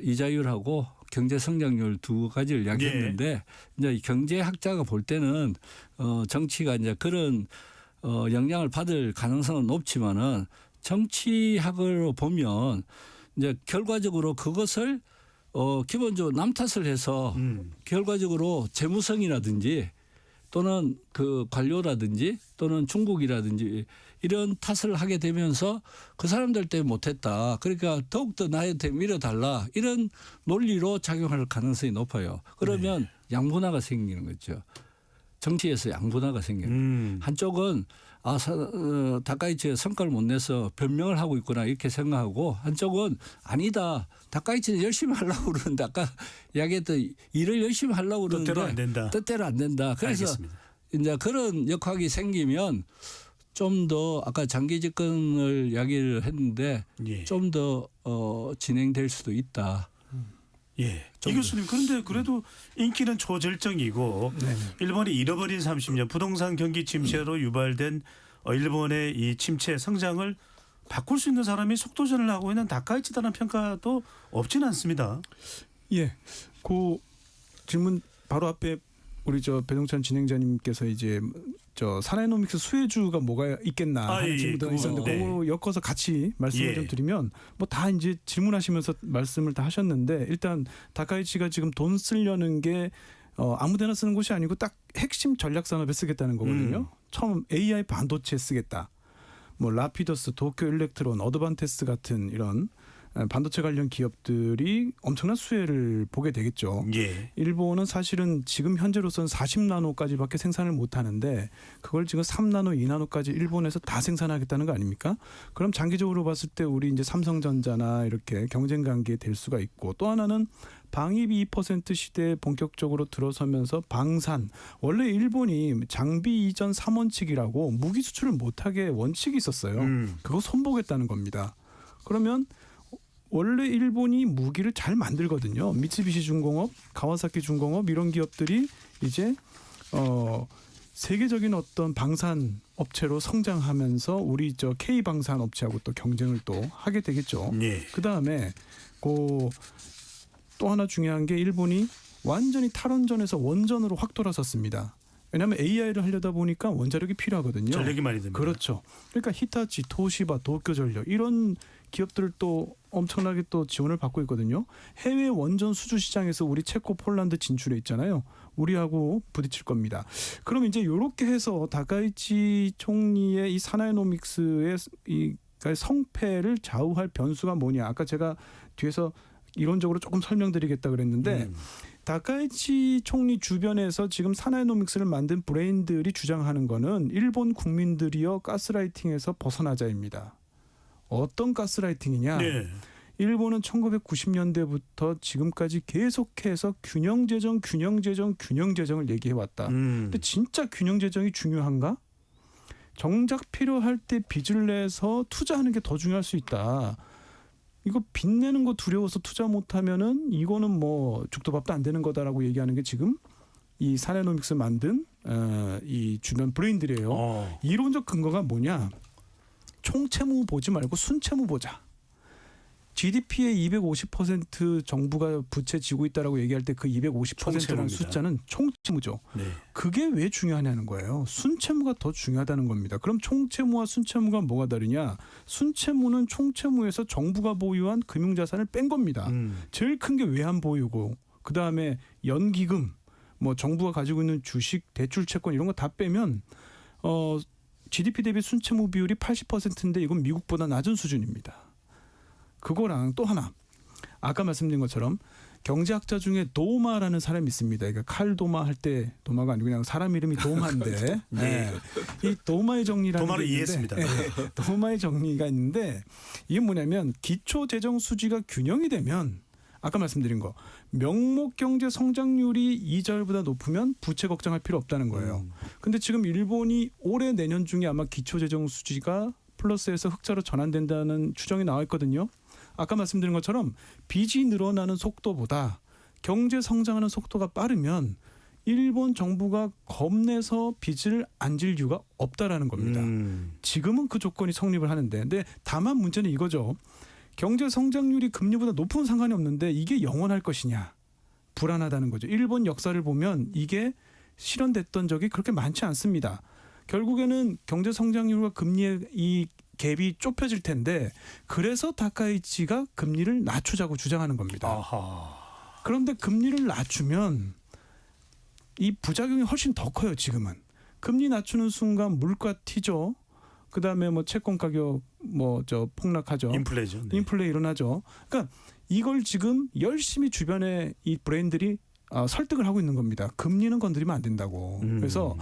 이자율하고 경제 성장률 두 가지를 이야기했는데 이제 경제학자가 볼 때는 정치가 이제 그런 영향을 받을 가능성은 높지만은 정치학으로 보면 이제 결과적으로 그것을 기본적으로 남 탓을 해서 결과적으로 재무성이라든지 또는 그 관료라든지 또는 중국이라든지 이런 탓을 하게 되면서 그 사람들 때문에 못했다. 그러니까 더욱더 나한테 밀어달라. 이런 논리로 작용할 가능성이 높아요. 그러면 양분화가 생기는 거죠. 정치에서 양분화가 생겨요. 한쪽은 다카이치가 성과를 못 내서 변명을 하고 있구나 이렇게 생각하고 한쪽은 아니다. 다카이치는 열심히 하려고 그러는데 아까 이야기했던 일을 열심히 하려고 그러는데 뜻대로 안 된다. 뜻대로 안 된다. 그래서 알겠습니다. 이제 그런 역학이 생기면 좀 더 아까 장기 집권을 이야기를 했는데 예. 좀 더 진행될 수도 있다. 예. 이 교수님 그런데 그래도 인기는 초절정이고 일본이 잃어버린 30년 부동산 경기 침체로 유발된 일본의 이 침체 성장을 바꿀 수 있는 사람이 속도전을 하고 있는 다카이치다라는 평가도 없지는 않습니다. 예. 그 질문 바로 앞에 우리 배동찬 진행자님께서 이제 사나이노믹스 수혜주가 뭐가 있겠나 하는 질문도 있었는데 그거 엮어서 같이 말씀을 좀 드리면 뭐 다 이제 질문하시면서 말씀을 다 하셨는데 일단 다카이치가 지금 돈 쓰려는 게 아무데나 쓰는 곳이 아니고 딱 핵심 전략 산업에 쓰겠다는 거거든요. 처음 AI 반도체에 쓰겠다. 뭐 라피더스, 도쿄 일렉트론, 어드반테스 같은 이런 반도체 관련 기업들이 엄청난 수혜를 보게 되겠죠. 예. 일본은 사실은 지금 현재로서는 40나노까지밖에 생산을 못하는데 그걸 지금 3나노, 2나노까지 일본에서 다 생산하겠다는 거 아닙니까? 그럼 장기적으로 봤을 때 우리 이제 삼성전자나 이렇게 경쟁 관계에 될 수가 있고 또 하나는 방위비 2% 시대에 본격적으로 들어서면서 방산 원래 일본이 장비 이전 3원칙이라고 무기 수출을 못하게 원칙이 있었어요. 그거 손보겠다는 겁니다. 그러면 원래 일본이 무기를 잘 만들거든요. 미쓰비시 중공업, 가와사키 중공업 이런 기업들이 이제 세계적인 어떤 방산 업체로 성장하면서 우리 K 방산 업체하고 또 경쟁을 또 하게 되겠죠. 예. 그 다음에 또 하나 중요한 게 일본이 완전히 탈원전에서 원전으로 확 돌아섰습니다. 왜냐하면 AI를 하려다 보니까 원자력이 필요하거든요. 전력이 많이 듭니다. 그렇죠. 그러니까 히타치, 도시바, 도쿄전력 이런 기업들 또 엄청나게 또 지원을 받고 있거든요. 해외 원전 수주 시장에서 우리 체코, 폴란드 진출해 있잖아요. 우리하고 부딪힐 겁니다. 그럼 이제 이렇게 해서 다카이치 총리의 이 사나이노믹스의 이 성패를 좌우할 변수가 뭐냐? 아까 제가 뒤에서 이론적으로 조금 설명드리겠다 그랬는데 다카이치 총리 주변에서 지금 사나이노믹스를 만든 브레인들이 주장하는 거는 일본 국민들이여 가스라이팅에서 벗어나자입니다. 어떤 가스라이팅이냐? 네. 일본은 1990년대부터 지금까지 계속해서 균형재정을 얘기해왔다. 근데 진짜 균형재정이 중요한가? 정작 필요할 때 빚을 내서 투자하는 게 더 중요할 수 있다. 이거 빚 내는 거 두려워서 투자 못하면은 이거는 뭐 죽도 밥도 안 되는 거다라고 얘기하는 게 지금 이 사내노믹스 만든 이 주변 브레인들이에요. 이론적 근거가 뭐냐? 총채무 보지 말고 순채무 보자. GDP의 250% 정부가 부채 지고 있다라고 얘기할 때 그 250%라는 총채무입니다. 숫자는 총채무죠. 네. 그게 왜 중요하냐는 거예요. 순채무가 더 중요하다는 겁니다. 그럼 총채무와 순채무가 뭐가 다르냐? 순채무는 총채무에서 정부가 보유한 금융자산을 뺀 겁니다. 제일 큰 게 외환 보유고 그다음에 연기금, 뭐 정부가 가지고 있는 주식, 대출 채권 이런 거 다 빼면 GDP 대비 순채무 비율이 80%인데 이건 미국보다 낮은 수준입니다. 그거랑 또 하나 아까 말씀드린 것처럼 경제학자 중에 도마라는 사람이 있습니다. 그러니까 칼 도마 할 때 도마가 아니고 그냥 사람 이름이 도마인데 네. 이 도마의 정리라는 도마를 게 있는데, 이해했습니다. 네. 도마의 정리가 있는데 이게 뭐냐면 기초 재정 수지가 균형이 되면 아까 말씀드린 거 명목 경제 성장률이 2절보다 높으면 부채 걱정할 필요 없다는 거예요. 근데 지금 일본이 올해 내년 중에 아마 기초 재정 수지가 플러스에서 흑자로 전환된다는 추정이 나와 있거든요. 아까 말씀드린 것처럼 빚이 늘어나는 속도보다 경제 성장하는 속도가 빠르면 일본 정부가 겁내서 빚을 안 질 이유가 없다라는 겁니다. 지금은 그 조건이 성립을 하는데 근데 다만 문제는 이거죠. 경제 성장률이 금리보다 높은 상관이 없는데 이게 영원할 것이냐. 불안하다는 거죠. 일본 역사를 보면 이게 실현됐던 적이 그렇게 많지 않습니다. 결국에는 경제 성장률과 금리의 이 갭이 좁혀질 텐데 그래서 다카이치가 금리를 낮추자고 주장하는 겁니다. 아하. 그런데 금리를 낮추면 이 부작용이 훨씬 더 커요. 지금은 금리 낮추는 순간 물가 튀죠. 그다음에 뭐 채권 가격 뭐 저 폭락하죠. 인플레죠. 네. 인플레 일어나죠. 그러니까 이걸 지금 열심히 주변에 이 브랜드들이 설득을 하고 있는 겁니다. 금리는 건드리면 안 된다고. 그래서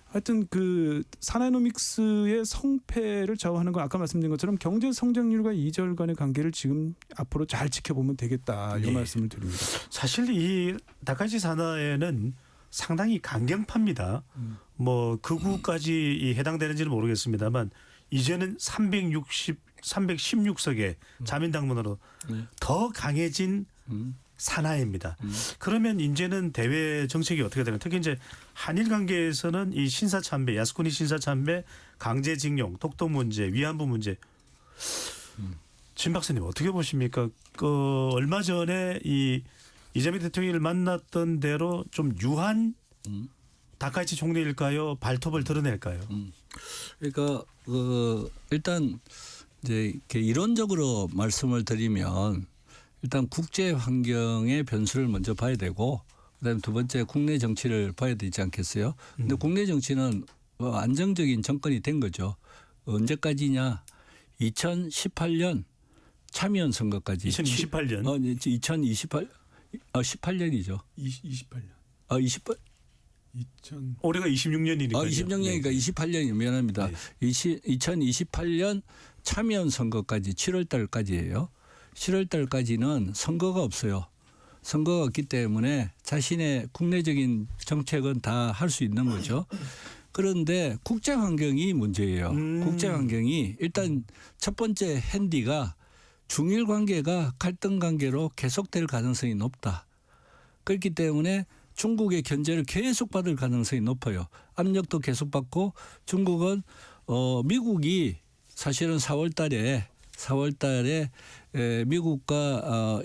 하여튼 그 사나이노믹스의 성패를 좌우하는 건 아까 말씀드린 것처럼 경제 성장률과 2절 간의 관계를 지금 앞으로 잘 지켜보면 되겠다. 이 예. 말씀을 드립니다. 사실 이 다카이치 사나에는 상당히 강경파입니다. 뭐 극우까지 해당되는지는 모르겠습니다만 이제는 316석의 자민당문으로 네. 더 강해진 사나이입니다. 그러면 이제는 대외 정책이 어떻게 되나? 특히 이제 한일 관계에서는 이 신사참배, 야스쿠니 신사참배, 강제징용, 독도 문제, 위안부 문제. 진 박사님 어떻게 보십니까? 얼마 전에 이재명 대통령을 만났던 대로 좀 유한 다카이치 총리일까요? 발톱을 드러낼까요? 그러니까 일단 이제 이렇게 이론적으로 말씀을 드리면 일단 국제 환경의 변수를 먼저 봐야 되고 그다음에 두 번째 국내 정치를 봐야 되지 않겠어요? 근데 국내 정치는 안정적인 정권이 된 거죠. 언제까지냐? 2018년 참여연 선거까지. 2028년. 18년이죠. 28년. 2000 올해가 26년이니까요. 26년이니까 28년이 미안합니다. 네. 2028년 참여연 선거까지 7월 달까지예요. 7월 달까지는 선거가 없어요. 선거가 없기 때문에 자신의 국내적인 정책은 다 할 수 있는 거죠. 그런데 국제 환경이 문제예요. 국제 환경이 일단 첫 번째 핸디가 중일 관계가 갈등 관계로 계속될 가능성이 높다. 그렇기 때문에 중국의 견제를 계속 받을 가능성이 높아요. 압력도 계속 받고 중국은 미국이 사실은 4월 달에 미국과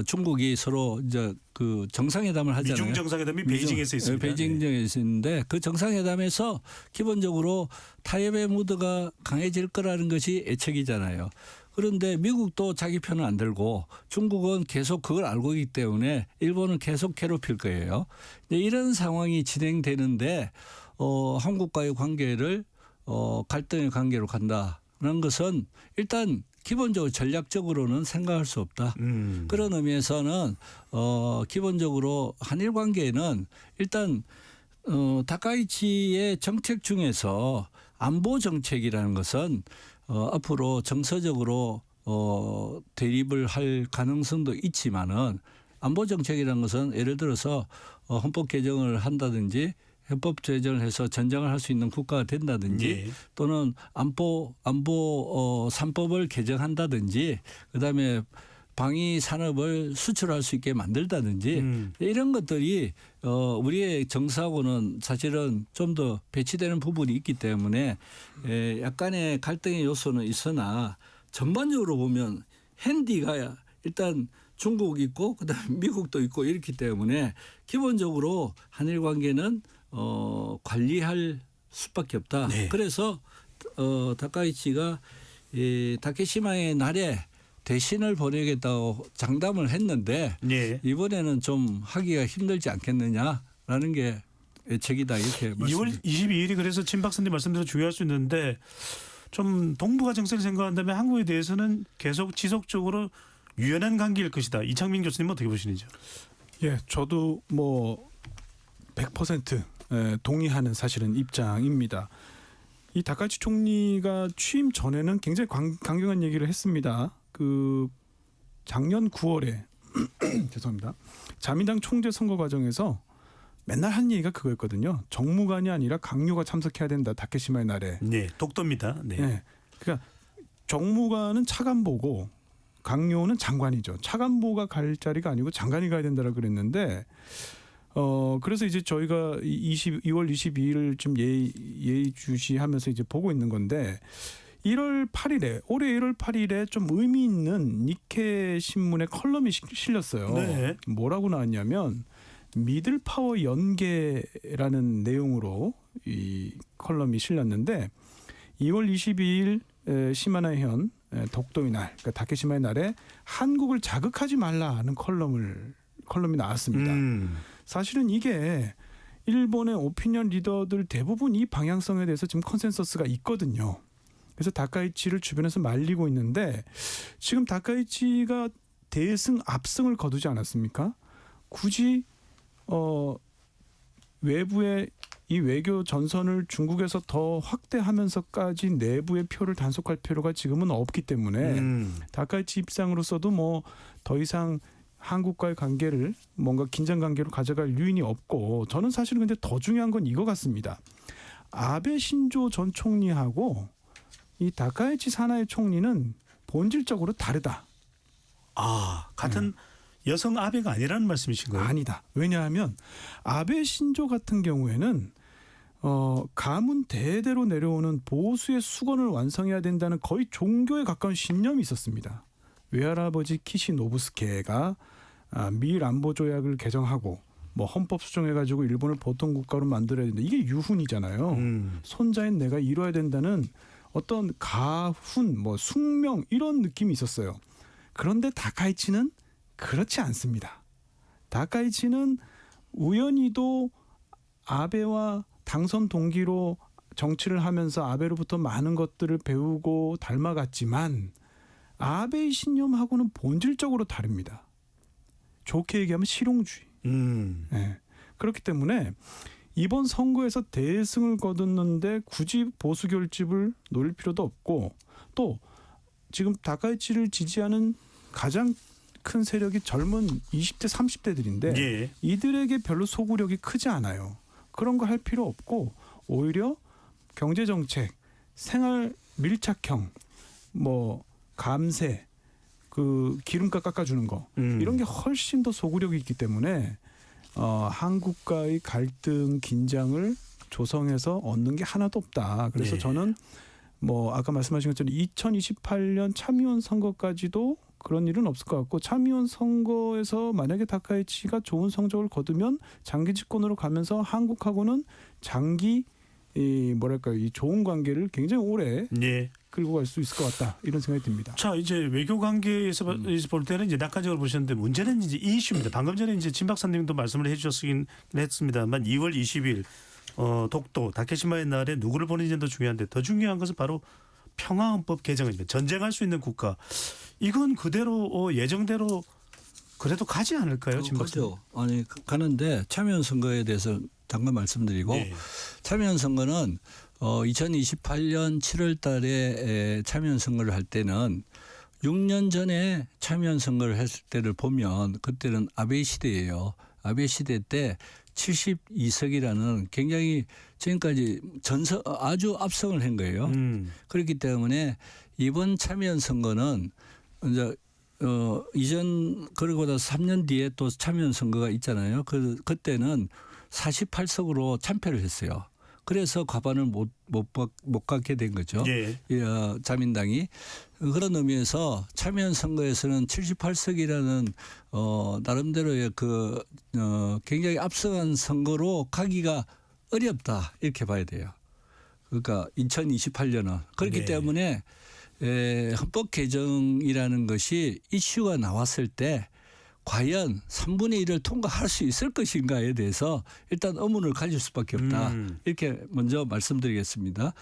중국이 서로 이제 그 정상회담을 하잖아요. 미중 정상회담이 베이징에서 있습니다. 베이징에서 있는데 그 정상회담에서 기본적으로 타협의 무드가 강해질 거라는 것이 예측이잖아요. 그런데 미국도 자기 편은 안 들고 중국은 계속 그걸 알고 있기 때문에 일본은 계속 괴롭힐 거예요. 이런 상황이 진행되는데 한국과의 관계를 갈등의 관계로 간다는 것은 일단 기본적으로 전략적으로는 생각할 수 없다. 그런 의미에서는 기본적으로 한일 관계는 일단 다카이치의 정책 중에서 안보 정책이라는 것은 앞으로 정서적으로 대립을 할 가능성도 있지만은 안보 정책이라는 것은 예를 들어서 헌법 개정을 한다든지 헌법 제정을 해서 전쟁을 할 수 있는 국가가 된다든지 예. 또는 안보 3법을 개정한다든지 그다음에 방위 산업을 수출할 수 있게 만들다든지 이런 것들이 우리의 정서하고는 사실은 좀 더 배치되는 부분이 있기 때문에 약간의 갈등의 요소는 있으나 전반적으로 보면 핸디가 일단 중국 있고 그다음에 미국도 있고 이렇기 때문에 기본적으로 한일 관계는 관리할 수밖에 없다. 네. 그래서 다카이치가 다케시마의 날에 대신을 보내겠다고 장담을 했는데 예. 이번에는 좀 하기가 힘들지 않겠느냐라는 게 예측이다 이렇게 2월 22일이 그래서 진 박사님 말씀대로 중요할 수 있는데 좀 동북아 정세를 생각한다면 한국에 대해서는 계속 지속적으로 유연한 관계일 것이다. 이창민 교수님 어떻게 보시는지요? 예, 저도 뭐 100% 동의하는 사실은 입장입니다. 이 다카이치 총리가 취임 전에는 굉장히 강경한 얘기를 했습니다. 그 작년 9월에 죄송합니다. 자민당 총재 선거 과정에서 맨날 한 얘기가 그거였거든요. 정무관이 아니라 강요가 참석해야 된다. 다케시마의 날에. 네, 독도입니다. 네. 네. 그러니까 정무관은 차관보고 강요는 장관이죠. 차관보가 갈 자리가 아니고 장관이 가야 된다라고 그랬는데 그래서 이제 저희가 2월 22일을 좀 예의주시하면서 이제 보고 있는 건데 1월 8일에 올해 1월 8일에 좀 의미 있는 니케 신문에 컬럼이 실렸어요. 네. 뭐라고 나왔냐면 미들 파워 연계라는 내용으로 이 컬럼이 실렸는데 2월 22일 시마나의 현 독도의 날, 그러니까 다케시마의 날에 한국을 자극하지 말라는 컬럼이 나왔습니다. 사실은 이게 일본의 오피니언 리더들 대부분 이 방향성에 대해서 지금 컨센서스가 있거든요. 그래서 다카이치를 주변에서 말리고 있는데 지금 다카이치가 대승 압승을 거두지 않았습니까? 굳이 외부의 이 외교 전선을 중국에서 더 확대하면서까지 내부의 표를 단속할 필요가 지금은 없기 때문에 다카이치 입장으로서도 뭐 더 이상 한국과의 관계를 뭔가 긴장 관계로 가져갈 유인이 없고 저는 사실은 근데 더 중요한 건 이거 같습니다. 아베 신조 전 총리하고 이 다카이치 사나이 총리는 본질적으로 다르다. 아, 같은 여성 아베가 아니라는 말씀이신가요? 아니다. 왜냐하면 아베 신조 같은 경우에는 가문 대대로 내려오는 보수의 수건을 완성해야 된다는 거의 종교에 가까운 신념이 있었습니다. 외할아버지 키시노부스케가 미일 안보 조약을 개정하고 뭐 헌법 수정해가지고 일본을 보통 국가로 만들어야 된다. 이게 유훈이잖아요. 손자인 내가 이뤄야 된다는 어떤 가훈, 뭐 숙명 이런 느낌이 있었어요. 그런데 다카이치는 그렇지 않습니다. 다카이치는 우연히도 아베와 당선 동기로 정치를 하면서 아베로부터 많은 것들을 배우고 닮아갔지만 아베의 신념하고는 본질적으로 다릅니다. 좋게 얘기하면 실용주의. 네. 그렇기 때문에 이번 선거에서 대승을 거뒀는데 굳이 보수 결집을 노릴 필요도 없고 또 지금 다카이치를 지지하는 가장 큰 세력이 젊은 20대 30대들인데 예. 이들에게 별로 소구력이 크지 않아요. 그런 거 할 필요 없고 오히려 경제정책, 생활 밀착형, 뭐 감세, 그 기름값 깎아주는 거 이런 게 훨씬 더 소구력이 있기 때문에 한국과의 갈등, 긴장을 조성해서 얻는 게 하나도 없다. 그래서 네. 저는 뭐 아까 말씀하신 것처럼 2028년 참의원 선거까지도 그런 일은 없을 것 같고 참의원 선거에서 만약에 다카이치가 좋은 성적을 거두면 장기 집권으로 가면서 한국하고는 장기 이 좋은 관계를 굉장히 오래 예. 끌고 갈 수 있을 것 같다 이런 생각이 듭니다. 자, 이제 외교 관계에서 볼 때는 이제 낙관적으로 보셨는데 문제는 이제 이 이슈입니다. 방금 전에 이제 진 박사님도 말씀을 해주셨긴 했습니다만 2월 20일 독도 다케시마의 날에 누구를 보내는지 더 중요한데 더 중요한 것은 바로 평화헌법 개정입니다. 전쟁할 수 있는 국가. 이건 그대로 예정대로 그래도 가지 않을까요, 진 박사님? 가죠. 아니 가는데 참여연 선거에 대해서 잠깐 말씀드리고 네. 참여연 선거는 2028년 7월 달에 참여연 선거를 할 때는 6년 전에 참여연 선거를 했을 때를 보면 그때는 아베 시대예요. 아베 시대 때 72석이라는 굉장히 지금까지 아주 압승을 한 거예요. 그렇기 때문에 이번 참여연 선거는 이제 이전 그러고다 3년 뒤에 또 참여연 선거가 있잖아요. 그때는 48석으로 참패를 했어요. 그래서 과반을 못 갖게 된 거죠. 예. 자민당이. 그런 의미에서 참여연 선거에서는 78석이라는 나름대로의 굉장히 앞서간 선거로 가기가 어렵다 이렇게 봐야 돼요. 그러니까 2028년은 그렇기 네. 때문에 헌법 개정이라는 것이 이슈가 나왔을 때 과연 3분의 1을 통과할 수 있을 것인가에 대해서 일단 의문을 가질 수밖에 없다. 이렇게 먼저 말씀드리겠습니다.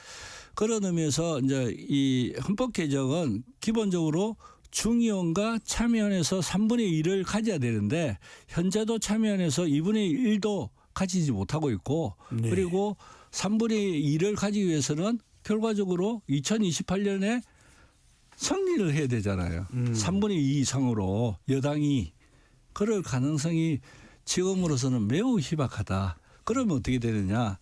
그런 의미에서 이제 이 헌법 개정은 기본적으로 중의원과 참여연에서 3분의 1을 가져야 되는데 현재도 참여연에서 2분의 1도 가지지 못하고 있고 네. 그리고 3분의 1을 가지기 위해서는 결과적으로 2028년에 승리를 해야 되잖아요. 3분의 2 이상으로 여당이 그럴 가능성이 지금으로서는 매우 희박하다. 그러면 어떻게 되느냐.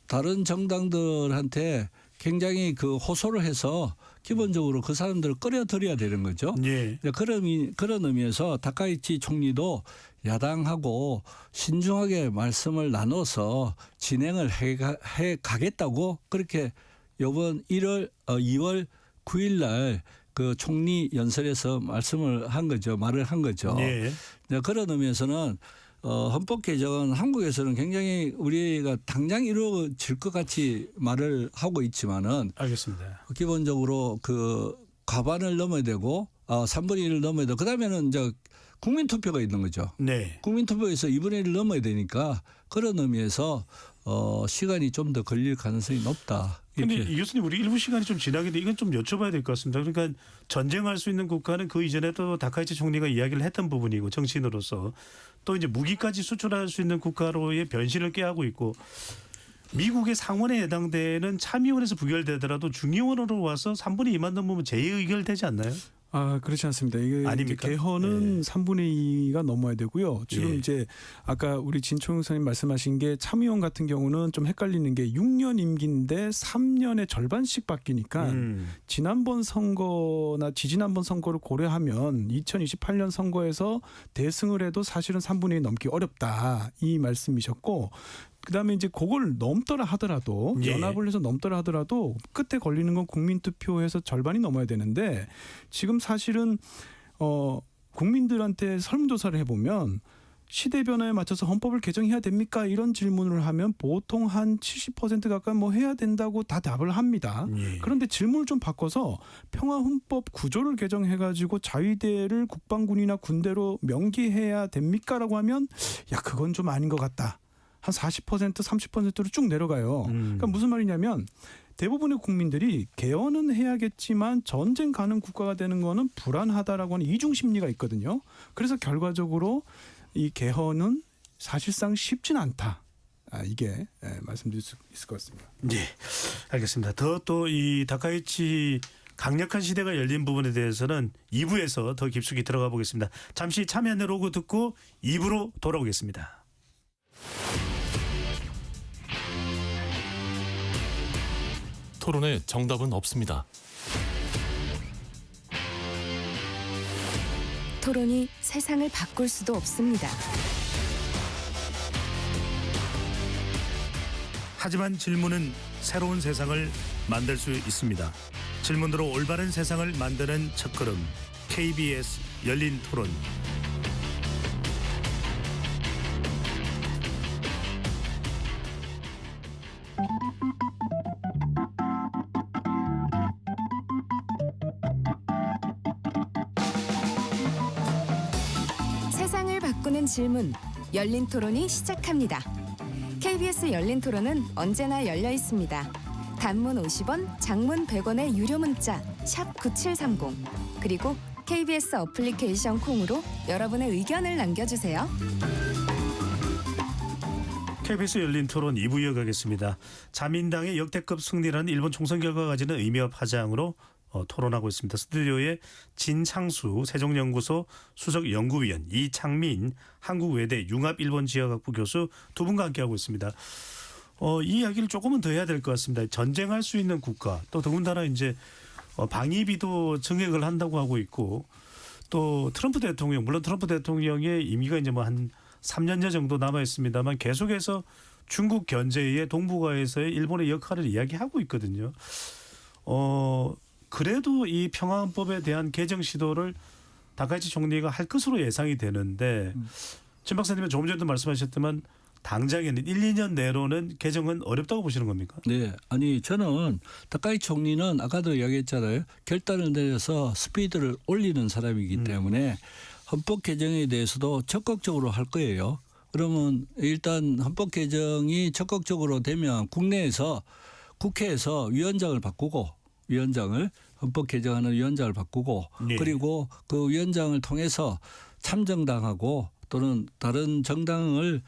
다른 정당들한테 굉장히 호소를 해서 기본적으로 그 사람들을 끌어들여야 되는 거죠. 예. 그런 의미에서 다카이치 총리도 야당하고 신중하게 말씀을 나눠서 진행을 해 가겠다고 그렇게 이번 2월 9일 날 그 총리 연설에서 말을 한 거죠. 예. 그런 의미에서는 헌법 개정은 한국에서는 굉장히 우리가 당장 이루어질 것 같이 말을 하고 있지만은 알겠습니다. 기본적으로 과반을 넘어야 되고 3분의 1을 넘어야 되고 그다음에는 이제 국민 투표가 있는 거죠. 네. 국민 투표에서 2분의 1을 넘어야 되니까 그런 의미에서 시간이 좀 더 걸릴 가능성이 높다. 그런데 이 교수님 우리 일부 시간이 좀 지나겠는데 이건 좀 여쭤봐야 될 것 같습니다. 그러니까 전쟁할 수 있는 국가는 그 이전에도 다카이치 총리가 이야기를 했던 부분이고 정치인으로서 또 이제 무기까지 수출할 수 있는 국가로의 변신을 꾀하고 있고 미국의 상원에 해당되는 참의원에서 부결되더라도 중의원으로 와서 3분의 2만 넘으면 재의결되지 않나요? 그렇지 않습니다. 이게 아닙니까? 개헌은 예. 3분의 2가 넘어야 되고요. 지금 예. 이제 아까 우리 진총 선생님 말씀하신 게 참의원 같은 경우는 좀 헷갈리는 게 6년 임기인데 3년에 절반씩 바뀌니까 지난번 선거나 지지난번 선거를 고려하면 2028년 선거에서 대승을 해도 사실은 3분의 2 넘기 어렵다 이 말씀이셨고 그다음에 이제 그걸 넘더라 하더라도 예. 연합을 해서 넘더라 하더라도 끝에 걸리는 건 국민투표에서 절반이 넘어야 되는데 지금 사실은 국민들한테 설문조사를 해보면 시대 변화에 맞춰서 헌법을 개정해야 됩니까? 이런 질문을 하면 보통 한 70% 가까이 뭐 해야 된다고 다 답을 합니다. 예. 그런데 질문을 좀 바꿔서 평화헌법 구조를 개정해가지고 자위대를 국방군이나 군대로 명기해야 됩니까?라고 하면 야 그건 좀 아닌 것 같다. 한 40% 30%로 쭉 내려가요. 그러니까 무슨 말이냐면 대부분의 국민들이 개헌은 해야겠지만 전쟁 가는 국가가 되는 거는 불안하다라고 하는 이중 심리가 있거든요. 그래서 결과적으로 이 개헌은 사실상 쉽진 않다. 이게 말씀드릴 수 있을 것 같습니다. 네, 알겠습니다. 더 또 이 다카이치 강력한 시대가 열린 부분에 대해서는 2부에서 더 깊숙이 들어가 보겠습니다. 잠시 참여연의 로고 듣고 2부로 돌아오겠습니다. 토론에 정답은 없습니다. 토론이 세상을 바꿀 수도 없습니다. 하지만 질문은 새로운 세상을 만들 수 있습니다. 질문으로 올바른 세상을 만드는 첫걸음 KBS 열린 토론. 세상을 바꾸는 질문, 열린 토론이 시작합니다. KBS 열린 토론은 언제나 열려 있습니다. 단문 50원, 장문 100원의 유료 문자 샵 9730 그리고 KBS 어플리케이션 콩으로 여러분의 의견을 남겨주세요. KBS 열린 토론 2부 이어가겠습니다. 자민당의 역대급 승리라는 일본 총선 결과가 가지는 의미와 파장으로 토론하고 있습니다. 스튜디오에 진창수 세종연구소 수석 연구위원, 이창민 한국외대 융합일본지역학부 교수 두 분과 함께하고 있습니다. 이 이야기를 조금은 더 해야 될 것 같습니다. 전쟁할 수 있는 국가, 또 더군다나 이제 방위비도 증액을 한다고 하고 있고, 또 트럼프 대통령, 물론 트럼프 대통령의 임기가 이제 뭐 한 3년여 정도 남아 있습니다만 계속해서 중국 견제의 동북아에서의 일본의 역할을 이야기하고 있거든요. 그래도 이 평화헌법에 대한 개정 시도를 다카이치 총리가 할 것으로 예상이 되는데, 진 박사님은 조금 전에도 말씀하셨지만 당장에는 1, 2년 내로는 개정은 어렵다고 보시는 겁니까? 네, 아니 저는 다카이 총리는 아까도 이야기했잖아요. 결단을 내려서 스피드를 올리는 사람이기 때문에 헌법 개정에 대해서도 적극적으로 할 거예요. 그러면 일단 헌법 개정이 적극적으로 되면 국내에서 국회에서 위원장을 바꾸고 헌법 개정하는 위원장을 바꾸고 네. 그리고 그 위원장을 통해서 참정당하고 또는 다른 정당을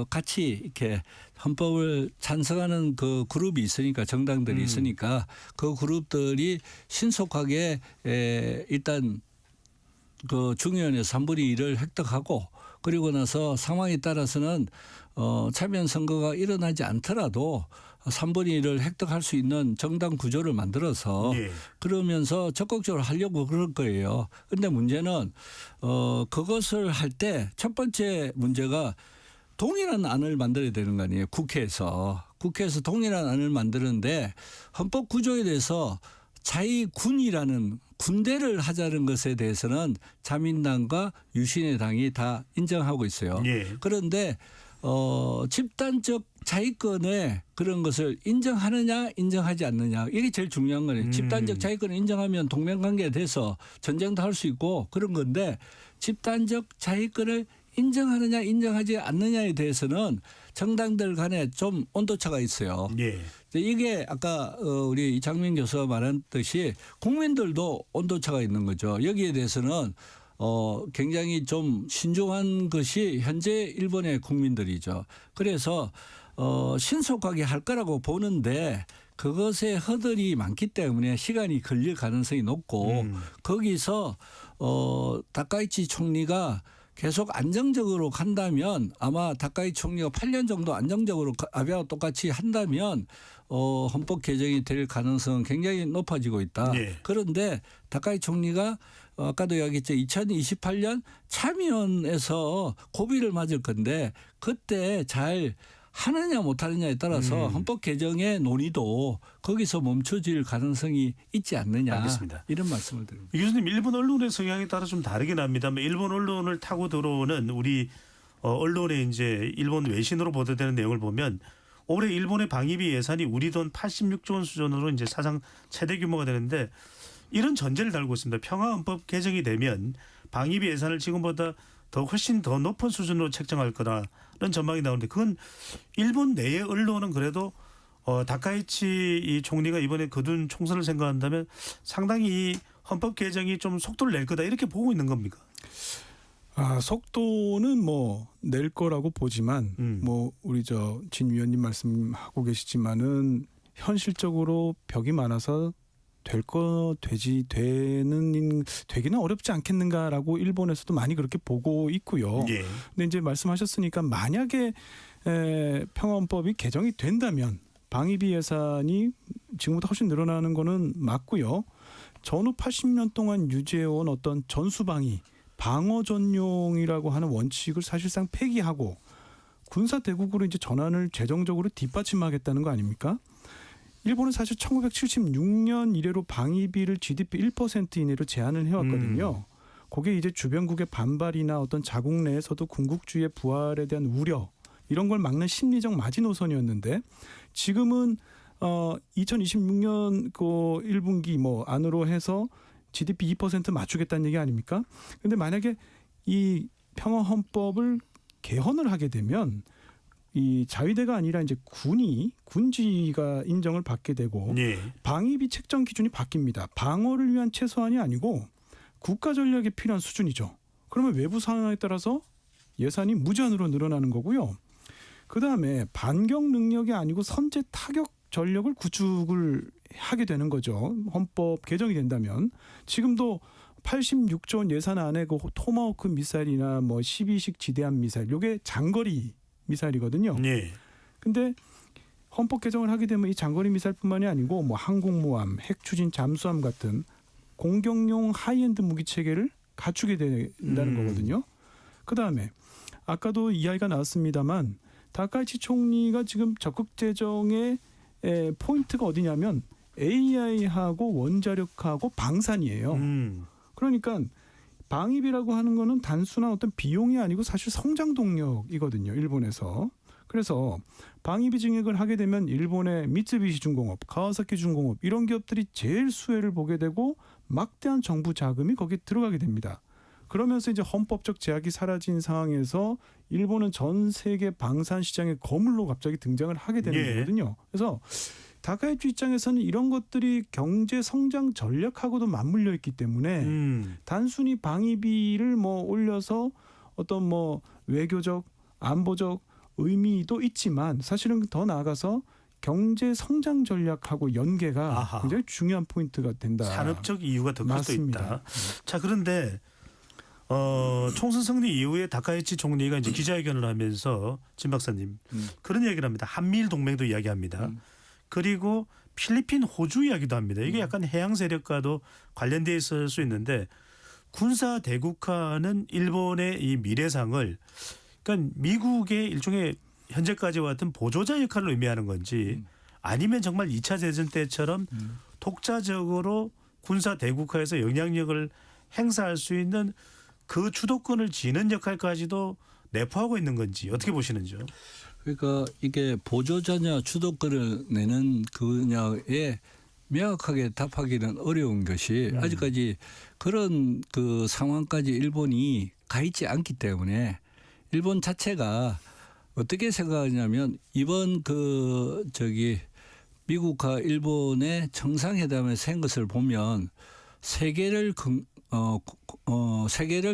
같이 이렇게 헌법을 찬성하는 그 그룹이 있으니까 정당들이 있으니까 그 그룹들이 신속하게 일단 그 중의원에서 3분의 1을 획득하고 그리고 나서 상황에 따라서는 차면 선거가 일어나지 않더라도 3분의 1을 획득할 수 있는 정당 구조를 만들어서 예. 그러면서 적극적으로 하려고 그럴 거예요. 그런데 문제는 그것을 할 때 첫 번째 문제가 동일한 안을 만들어야 되는 거 아니에요. 국회에서 동일한 안을 만드는데 헌법 구조에 대해서 자위군이라는 군대를 하자는 것에 대해서는 자민당과 유신의 당이 다 인정하고 있어요. 예. 그런데 집단적 자위권에 그런 것을 인정하느냐 인정하지 않느냐 이게 제일 중요한 거예요. 집단적 자위권을 인정하면 동맹관계가 돼서 전쟁도 할 수 있고 그런 건데 집단적 자위권을 인정하느냐 인정하지 않느냐에 대해서는 정당들 간에 좀 온도차가 있어요. 예. 이게 아까 우리 이창민 교수가 말했듯이 국민들도 온도차가 있는 거죠. 여기에 대해서는 굉장히 좀 신중한 것이 현재 일본의 국민들이죠. 그래서 신속하게 할 거라고 보는데 그것에 허들이 많기 때문에 시간이 걸릴 가능성이 높고 거기서 다카이치 총리가 계속 안정적으로 간다면 아마 다카이 총리가 8년 정도 안정적으로 아베와 똑같이 한다면 헌법 개정이 될 가능성은 굉장히 높아지고 있다. 예. 그런데 다카이 총리가 아까도 이야기했죠. 2028년 참의원에서 고비를 맞을 건데 그때 잘 하느냐 못하느냐에 따라서 헌법 개정의 논의도 거기서 멈춰질 가능성이 있지 않느냐. 알겠습니다. 이런 말씀을 드립니다. 이 교수님, 일본 언론의 성향에 따라 좀 다르긴 합니다만 일본 언론을 타고 들어오는 우리 언론에 이제 일본 외신으로 보도되는 내용을 보면 올해 일본의 방위비 예산이 우리 돈 86조 원 수준으로 이제 사상 최대 규모가 되는데 이런 전제를 달고 있습니다. 평화헌법 개정이 되면 방위비 예산을 지금보다 훨씬 더 높은 수준으로 책정할 거라는 전망이 나오는데 그건 일본 내의 언론은 그래도 다카이치 이 총리가 이번에 거둔 총선을 생각한다면 상당히 이 헌법 개정이 좀 속도를 낼 거다 이렇게 보고 있는 겁니까? 속도는 뭐 낼 거라고 보지만 뭐 우리 진 위원님 말씀하고 계시지만은 현실적으로 벽이 많아서 되기는 어렵지 않겠는가라고 일본에서도 많이 그렇게 보고 있고요. 예. 근데 이제 말씀하셨으니까 만약에 평화헌법이 개정이 된다면 방위비 예산이 지금보다 훨씬 늘어나는 거는 맞고요. 전후 80년 동안 유지해온 어떤 전수방위, 방어 전용이라고 하는 원칙을 사실상 폐기하고 군사 대국으로 이제 전환을 재정적으로 뒷받침하겠다는 거 아닙니까? 일본은 사실 1976년 이래로 방위비를 GDP 1% 이내로 제한을 해왔거든요. 거기에 이제 주변국의 반발이나 어떤 자국 내에서도 군국주의의 부활에 대한 우려 이런 걸 막는 심리적 마지노선이었는데 지금은 2026년 그 1분기 뭐 안으로 해서 GDP 2% 맞추겠다는 얘기 아닙니까? 그런데 만약에 이 평화헌법을 개헌을 하게 되면 이 자위대가 아니라 이제 군지가 인정을 받게 되고 예. 방위비 책정 기준이 바뀝니다. 방어를 위한 최소한이 아니고 국가 전략에 필요한 수준이죠. 그러면 외부 상황에 따라서 예산이 무제한으로 늘어나는 거고요. 그다음에 반격 능력이 아니고 선제 타격 전력을 구축을 하게 되는 거죠. 헌법 개정이 된다면 지금도 86조 원 예산 안에 그 토마호크 미사일이나 뭐 12식 지대함 미사일 요게 장거리 미사일이거든요. 예. 근데 헌법 개정을 하게 되면 이 장거리 미사일뿐만이 아니고 뭐 항공모함, 핵추진 잠수함 같은 공격용 하이엔드 무기 체계를 갖추게 된다는 거거든요. 그다음에 아까도 이야기가 나왔습니다만 다카이치 총리가 지금 적극 재정의 포인트가 어디냐면 AI하고 원자력하고 방산이에요. 그러니까 방위비라고 하는 거는 단순한 어떤 비용이 아니고 사실 성장 동력이거든요. 일본에서. 그래서 방위비 증액을 하게 되면 일본의 미쓰비시 중공업, 가와사키 중공업 이런 기업들이 제일 수혜를 보게 되고 막대한 정부 자금이 거기에 들어가게 됩니다. 그러면서 이제 헌법적 제약이 사라진 상황에서 일본은 전 세계 방산 시장의 거물로 갑자기 등장을 하게 되는 예. 거거든요. 그래서 다카이치 입장에서는 이런 것들이 경제 성장 전략하고도 맞물려 있기 때문에 단순히 방위비를 뭐 올려서 어떤 뭐 외교적, 안보적 의미도 있지만 사실은 더 나아가서 경제 성장 전략하고 연계가 아하. 굉장히 중요한 포인트가 된다. 산업적 이유가 더 클 수도 맞습니다. 있다. 자, 그런데 총선 승리 이후에 다카이치 총리가 이제 기자회견을 하면서 진 박사님 그런 얘기를 합니다. 한미일 동맹도 이야기합니다. 그리고 필리핀, 호주 이야기도 합니다. 이게 약간 해양 세력과도 관련돼 있을 수 있는데 군사 대국화는 일본의 이 미래상을 그러니까 미국의 일종의 현재까지 왔던 보조자 역할을 의미하는 건지 아니면 정말 2차 대전 때처럼 독자적으로 군사 대국화에서 영향력을 행사할 수 있는 그 주도권을 쥐는 역할까지도 내포하고 있는 건지 어떻게 보시는지요? 그러니까 이게 보조자냐 주도권을 내는 그냐에 명확하게 답하기는 어려운 것이 아직까지 그런 그 상황까지 일본이 가 있지 않기 때문에 일본 자체가 어떻게 생각하냐면 이번 미국과 일본의 정상회담에서 한 것을 보면 세계를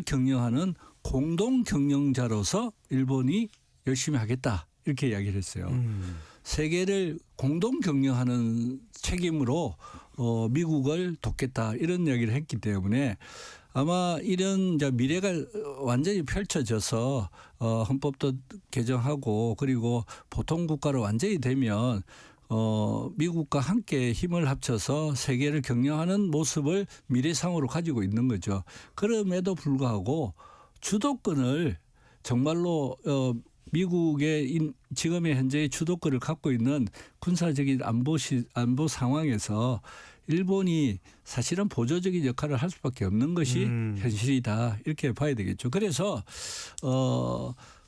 경영하는 공동 경영자로서 일본이 열심히 하겠다 이렇게 이야기를 했어요. 세계를 공동 경영하는 책임으로 미국을 돕겠다 이런 이야기를 했기 때문에 아마 이런 이제 미래가 완전히 펼쳐져서 헌법도 개정하고 그리고 보통 국가로 완전히 되면 미국과 함께 힘을 합쳐서 세계를 경영하는 모습을 미래상으로 가지고 있는 거죠. 그럼에도 불구하고 주도권을 정말로 미국의 지금의 현재의 주도권을 갖고 있는 군사적인 안보 상황에서 일본이 사실은 보조적인 역할을 할 수밖에 없는 것이 현실이다 이렇게 봐야 되겠죠. 그래서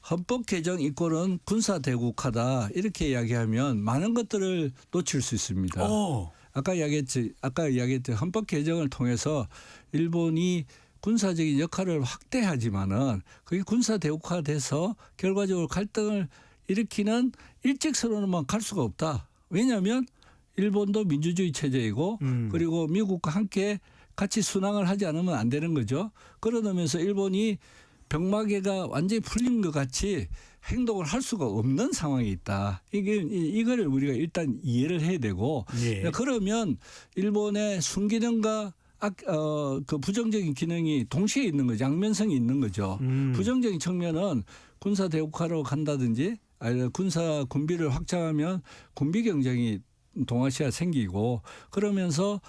헌법 개정 이꼴은 군사 대국화다 이렇게 이야기하면 많은 것들을 놓칠 수 있습니다. 아까 이야기했듯이 헌법 개정을 통해서 일본이 군사적인 역할을 확대하지만은 그게 군사 대국화돼서 결과적으로 갈등을 일으키는 일직선으로만 갈 수가 없다. 왜냐하면 일본도 민주주의 체제이고 그리고 미국과 함께 같이 순항을 하지 않으면 안 되는 거죠. 그러면서 일본이 병마개가 완전히 풀린 것 같이 행동을 할 수가 없는 상황이 있다. 이거를 우리가 일단 이해를 해야 되고 그러면 일본의 순기능과 그 부정적인 기능이 동시에 있는 거죠. 양면성이 있는 거죠. 부정적인 측면은 군사 대국화로 간다든지 아니 군사 군비를 확장하면 군비 경쟁이 동아시아 생기고 그러면서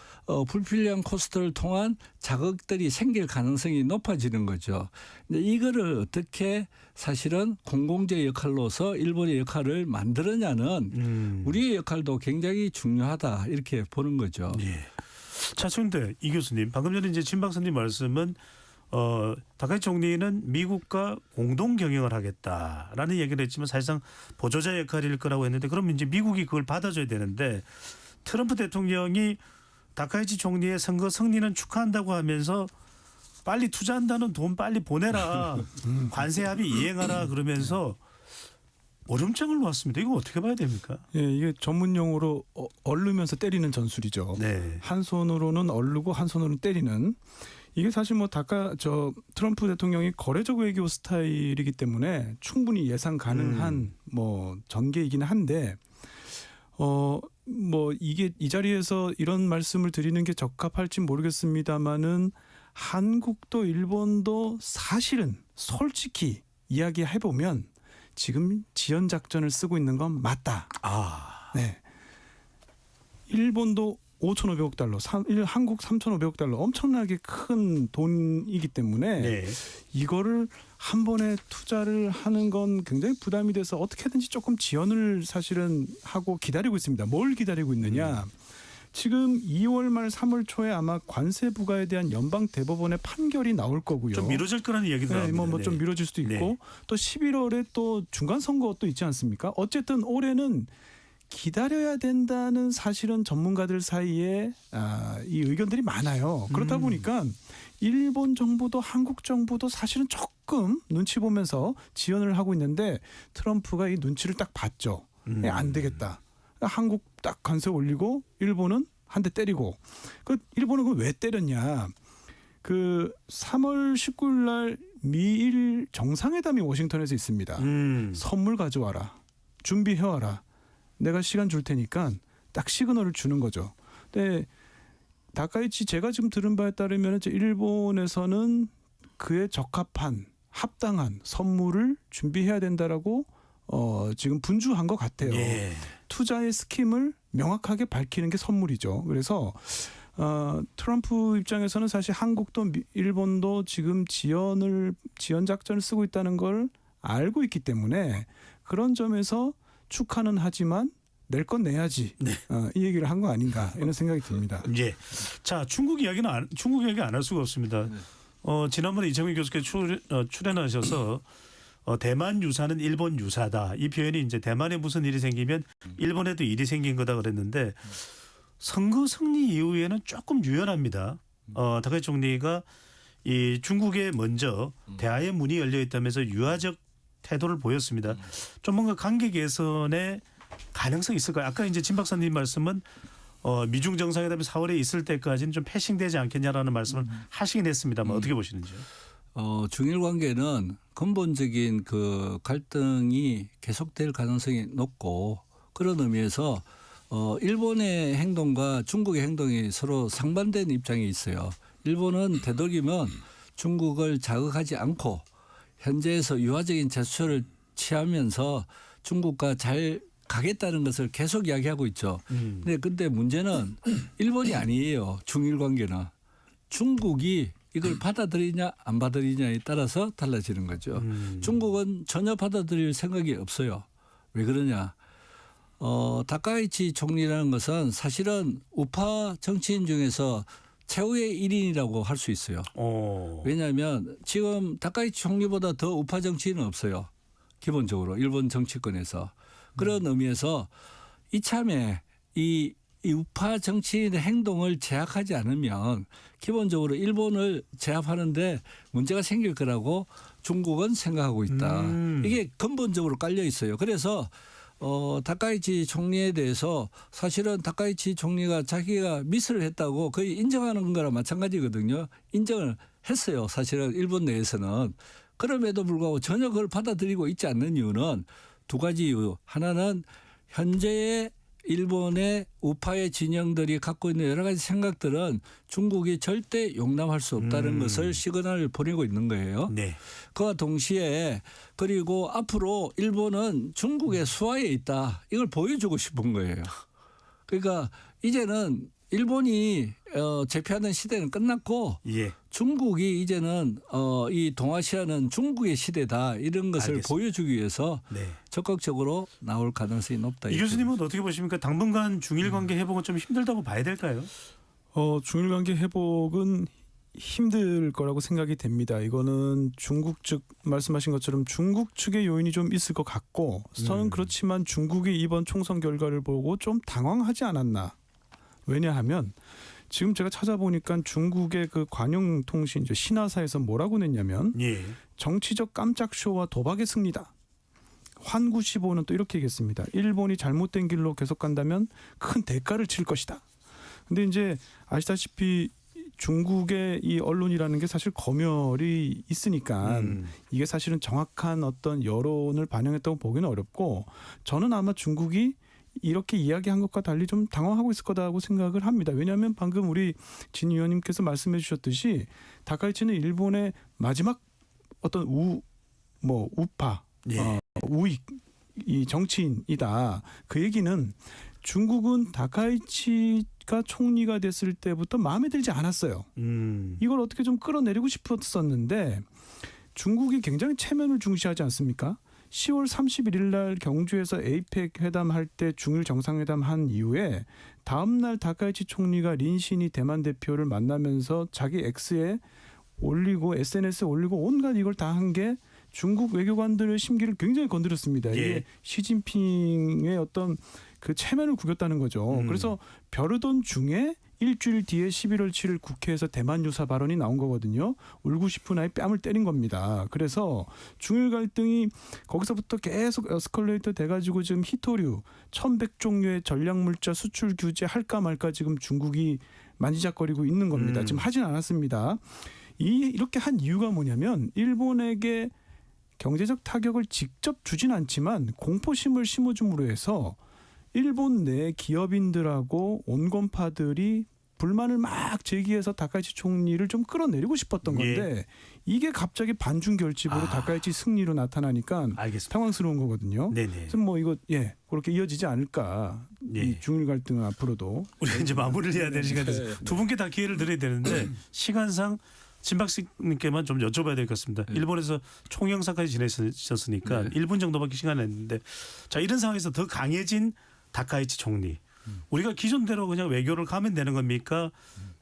불필요한 코스트를 통한 자극들이 생길 가능성이 높아지는 거죠. 이거를 어떻게 사실은 공공재 역할로서 일본의 역할을 만들었냐는 우리의 역할도 굉장히 중요하다 이렇게 보는 거죠. 예. 자, 그런데 이 교수님 방금 전에 이제 진 박사님 말씀은 다카이치 총리는 미국과 공동 경영을 하겠다라는 얘기를 했지만 사실상 보조자 역할일 거라고 했는데 그럼 이제 미국이 그걸 받아줘야 되는데 트럼프 대통령이 다카이치 총리의 선거 승리는 축하한다고 하면서 빨리 투자한다는 돈 빨리 보내라 관세 합의 이행하라 그러면서 오름장을 놓았습니다. 이거 어떻게 봐야 됩니까? 예, 이게 전문 용어로 얼르면서 때리는 전술이죠. 네. 한 손으로는 얼르고 한 손으로는 때리는. 이게 사실 뭐 트럼프 대통령이 거래적 외교 스타일이기 때문에 충분히 예상 가능한 뭐 전개이기는 한데 뭐 이게 이 자리에서 이런 말씀을 드리는 게 적합할지 모르겠습니다만은 한국도 일본도 사실은 솔직히 이야기해 보면 지금 지연 작전을 쓰고 있는 건 맞다. 아, 네. 일본도 5,500억 달러, 한국 3,500억 달러 엄청나게 큰 돈이기 때문에 네. 이거를 한 번에 투자를 하는 건 굉장히 부담이 돼서 어떻게든지 조금 지연을 사실은 하고 기다리고 있습니다. 뭘 기다리고 있느냐? 지금 2월 말 3월 초에 아마 관세 부과에 대한 연방 대법원의 판결이 나올 거고요. 좀 미뤄질 거라는 이야기도 네, 나옵니다. 뭐 좀 미뤄질 수도 있고 네. 또 11월에 또 중간 선거도 있지 않습니까? 어쨌든 올해는 기다려야 된다는 사실은 전문가들 사이에 이 의견들이 많아요. 그렇다 보니까 일본 정부도 한국 정부도 사실은 조금 눈치 보면서 지원을 하고 있는데 트럼프가 이 눈치를 딱 봤죠. 안 되겠다. 한국 딱 관세 올리고 일본은 한 대 때리고. 그 일본은 그걸 왜 때렸냐? 그 3월 19일 날 미일 정상회담이 워싱턴에서 있습니다. 선물 가져와라. 준비해와라. 내가 시간 줄 테니까 딱 시그널을 주는 거죠. 근데 다카이치 제가 지금 들은 바에 따르면 일본에서는 그에 적합한 합당한 선물을 준비해야 된다라고 지금 분주한 것 같아요. 예. 투자의 스킴을 명확하게 밝히는 게 선물이죠. 그래서 트럼프 입장에서는 사실 한국도 일본도 지금 지연 작전을 쓰고 있다는 걸 알고 있기 때문에 그런 점에서 축하는 하지만 낼 건 내야지. 네. 이 얘기를 한 거 아닌가 이런 생각이 듭니다. 예. 자, 중국 이야기 안 할 수가 없습니다. 지난번에 이창민 교수께서 출연하셔서 대만 유사는 일본 유사다. 이 표현이 이제 대만에 무슨 일이 생기면 일본에도 일이 생긴 거다 그랬는데 선거 승리 이후에는 조금 유연합니다. 다카이 총리가 이 중국에 먼저 대화의 문이 열려 있다면서 유화적 태도를 보였습니다. 좀 뭔가 관계 개선의 가능성이 있을까요? 아까 이제 진 박사님 말씀은 미중 정상회담이 4월에 있을 때까지는 좀 패싱되지 않겠냐라는 말씀을 하시긴 했습니다만 어떻게 보시는지요? 중일 관계는 근본적인 그 갈등이 계속될 가능성이 높고 그런 의미에서 일본의 행동과 중국의 행동이 서로 상반된 입장이 있어요. 일본은 되도록이면 중국을 자극하지 않고 현재에서 유화적인 제스처를 취하면서 중국과 잘 가겠다는 것을 계속 이야기하고 있죠. 근데 문제는 일본이 아니에요. 중일 관계는. 중국이 이걸 받아들이냐 안 받아들이냐에 따라서 달라지는 거죠. 중국은 전혀 받아들일 생각이 없어요. 왜 그러냐. 다카이치 총리라는 것은 사실은 우파 정치인 중에서 최후의 1인이라고 할 수 있어요. 왜냐하면 지금 다카이치 총리보다 더 우파 정치인은 없어요. 기본적으로 일본 정치권에서. 그런 의미에서 이참에 이 우파 정치인의 행동을 제약하지 않으면 기본적으로 일본을 제압하는데 문제가 생길 거라고 중국은 생각하고 있다. 이게 근본적으로 깔려 있어요. 그래서 다카이치 총리에 대해서 사실은 다카이치 총리가 자기가 미스를 했다고 거의 인정하는 거랑 마찬가지거든요. 인정을 했어요. 사실은 일본 내에서는. 그럼에도 불구하고 전혀 그걸 받아들이고 있지 않는 이유는 두 가지 이유. 하나는 현재의 일본의 우파의 진영들이 갖고 있는 여러 가지 생각들은 중국이 절대 용납할 수 없다는 것을 시그널을 보내고 있는 거예요. 네. 그와 동시에 그리고 앞으로 일본은 중국의 수하에 있다. 이걸 보여주고 싶은 거예요. 그러니까 이제는 일본이 제패하는 시대는 끝났고 예. 중국이 이제는 이 동아시아는 중국의 시대다 이런 것을 알겠습니다. 보여주기 위해서 네. 적극적으로 나올 가능성이 높다. 이 교수님은 어떻게 보십니까? 당분간 중일 관계 회복은 좀 힘들다고 봐야 될까요? 중일 관계 회복은 힘들 거라고 생각이 됩니다. 이거는 중국 측 말씀하신 것처럼 중국 측의 요인이 좀 있을 것 같고 저는 그렇지만 중국이 이번 총선 결과를 보고 좀 당황하지 않았나. 왜냐하면 지금 제가 찾아보니까 중국의 그 관영통신 신화사에서 뭐라고 냈냐면 예. 정치적 깜짝 쇼와 도박의 승리다. 환구시보는 또 이렇게 얘기했습니다. 일본이 잘못된 길로 계속 간다면 큰 대가를 칠 것이다. 근데 이제 아시다시피 중국의 이 언론이라는 게 사실 검열이 있으니까 이게 사실은 정확한 어떤 여론을 반영했다고 보기는 어렵고 저는 아마 중국이 이렇게 이야기한 것과 달리 좀 당황하고 있을 거다고 생각을 합니다. 왜냐하면 방금 우리 진 의원님께서 말씀해 주셨듯이 다카이치는 일본의 마지막 어떤 우파 예. 우익 이 정치인이다. 그 얘기는 중국은 다카이치가 총리가 됐을 때부터 마음에 들지 않았어요. 이걸 어떻게 좀 끌어내리고 싶었었는데 중국이 굉장히 체면을 중시하지 않습니까? 10월 31일 날 경주에서 에이펙 회담할 때 중일 정상회담 한 이후에 다음 날 다카이치 총리가 린신이 대만 대표를 만나면서 자기 X에 올리고 SNS에 올리고 온갖 이걸 다 한 게 중국 외교관들의 심기를 굉장히 건드렸습니다. 예. 이게 시진핑의 어떤 그 체면을 구겼다는 거죠. 그래서 벼르던 중에 일주일 뒤에 11월 7일 국회에서 대만 유사 발언이 나온 거거든요. 울고 싶은 아이 뺨을 때린 겁니다. 그래서 중일 갈등이 거기서부터 계속 에스컬레이터 돼가지고 지금 히토류 1100종류의 전략물자 수출 규제 할까 말까 지금 중국이 만지작거리고 있는 겁니다. 지금 하진 않았습니다. 이렇게 한 이유가 뭐냐면 일본에게 경제적 타격을 직접 주진 않지만 공포심을 심어줌으로 해서 일본 내 기업인들하고 온건파들이 불만을 막 제기해서 다카이치 총리를 좀 끌어내리고 싶었던 건데 이게 갑자기 반중 결집으로 다카이치 승리로 나타나니까 알겠습니다. 당황스러운 거거든요. 네네. 그래서 뭐 이거 그렇게 이어지지 않을까. 이 중일 갈등은 앞으로도 우리 이제 마무리를 해야 될 시간이 돼서 두 분께 다 기회를 드려야 되는데 시간상 진박님께만 좀 여쭤봐야 될 것 같습니다. 일본에서 총영사까지 지내셨으니까 1분 정도밖에 시간이 없는데 자 이런 상황에서 더 강해진 다카이치 총리 우리가 기존대로 그냥 외교를 가면 되는 겁니까?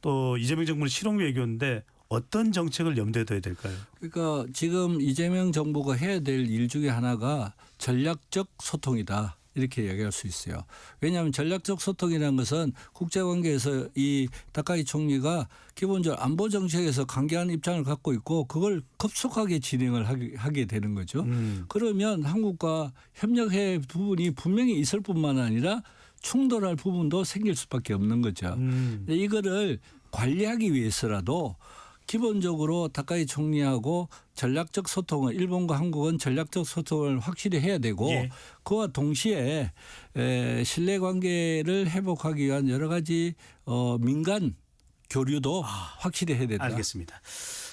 또 이재명 정부는 실용 외교인데 어떤 정책을 염두에 둬야 될까요? 그러니까 지금 이재명 정부가 해야 될 일 중에 하나가 전략적 소통이다. 이렇게 이야기할 수 있어요. 왜냐하면 전략적 소통이라는 것은 국제관계에서 이 다카이 총리가 기본적으로 안보 정책에서 강경한 입장을 갖고 있고 그걸 급속하게 진행을 하게 되는 거죠. 그러면 한국과 협력의 부분이 분명히 있을 뿐만 아니라 충돌할 부분도 생길 수밖에 없는 거죠. 이거를 관리하기 위해서라도 기본적으로 다카이 총리하고 전략적 소통을 일본과 한국은 전략적 소통을 확실히 해야 되고 그와 동시에 신뢰관계를 회복하기 위한 여러 가지 민간 교류도 확실히 해야 된다. 알겠습니다.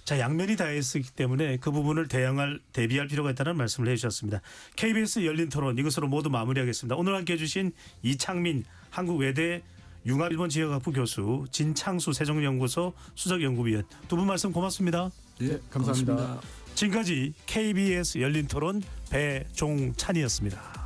자 양면이 다 있기 때문에 그 부분을 대비할 필요가 있다는 말씀을 해주셨습니다. KBS 열린 토론 이것으로 모두 마무리하겠습니다. 오늘 함께해 주신 이창민 한국외대 융합일본 지역학부 교수 진창수 세종연구소 수석연구위원 두 분 말씀 고맙습니다. 네, 감사합니다. 고맙습니다. 지금까지 KBS 열린 토론 배종찬이었습니다.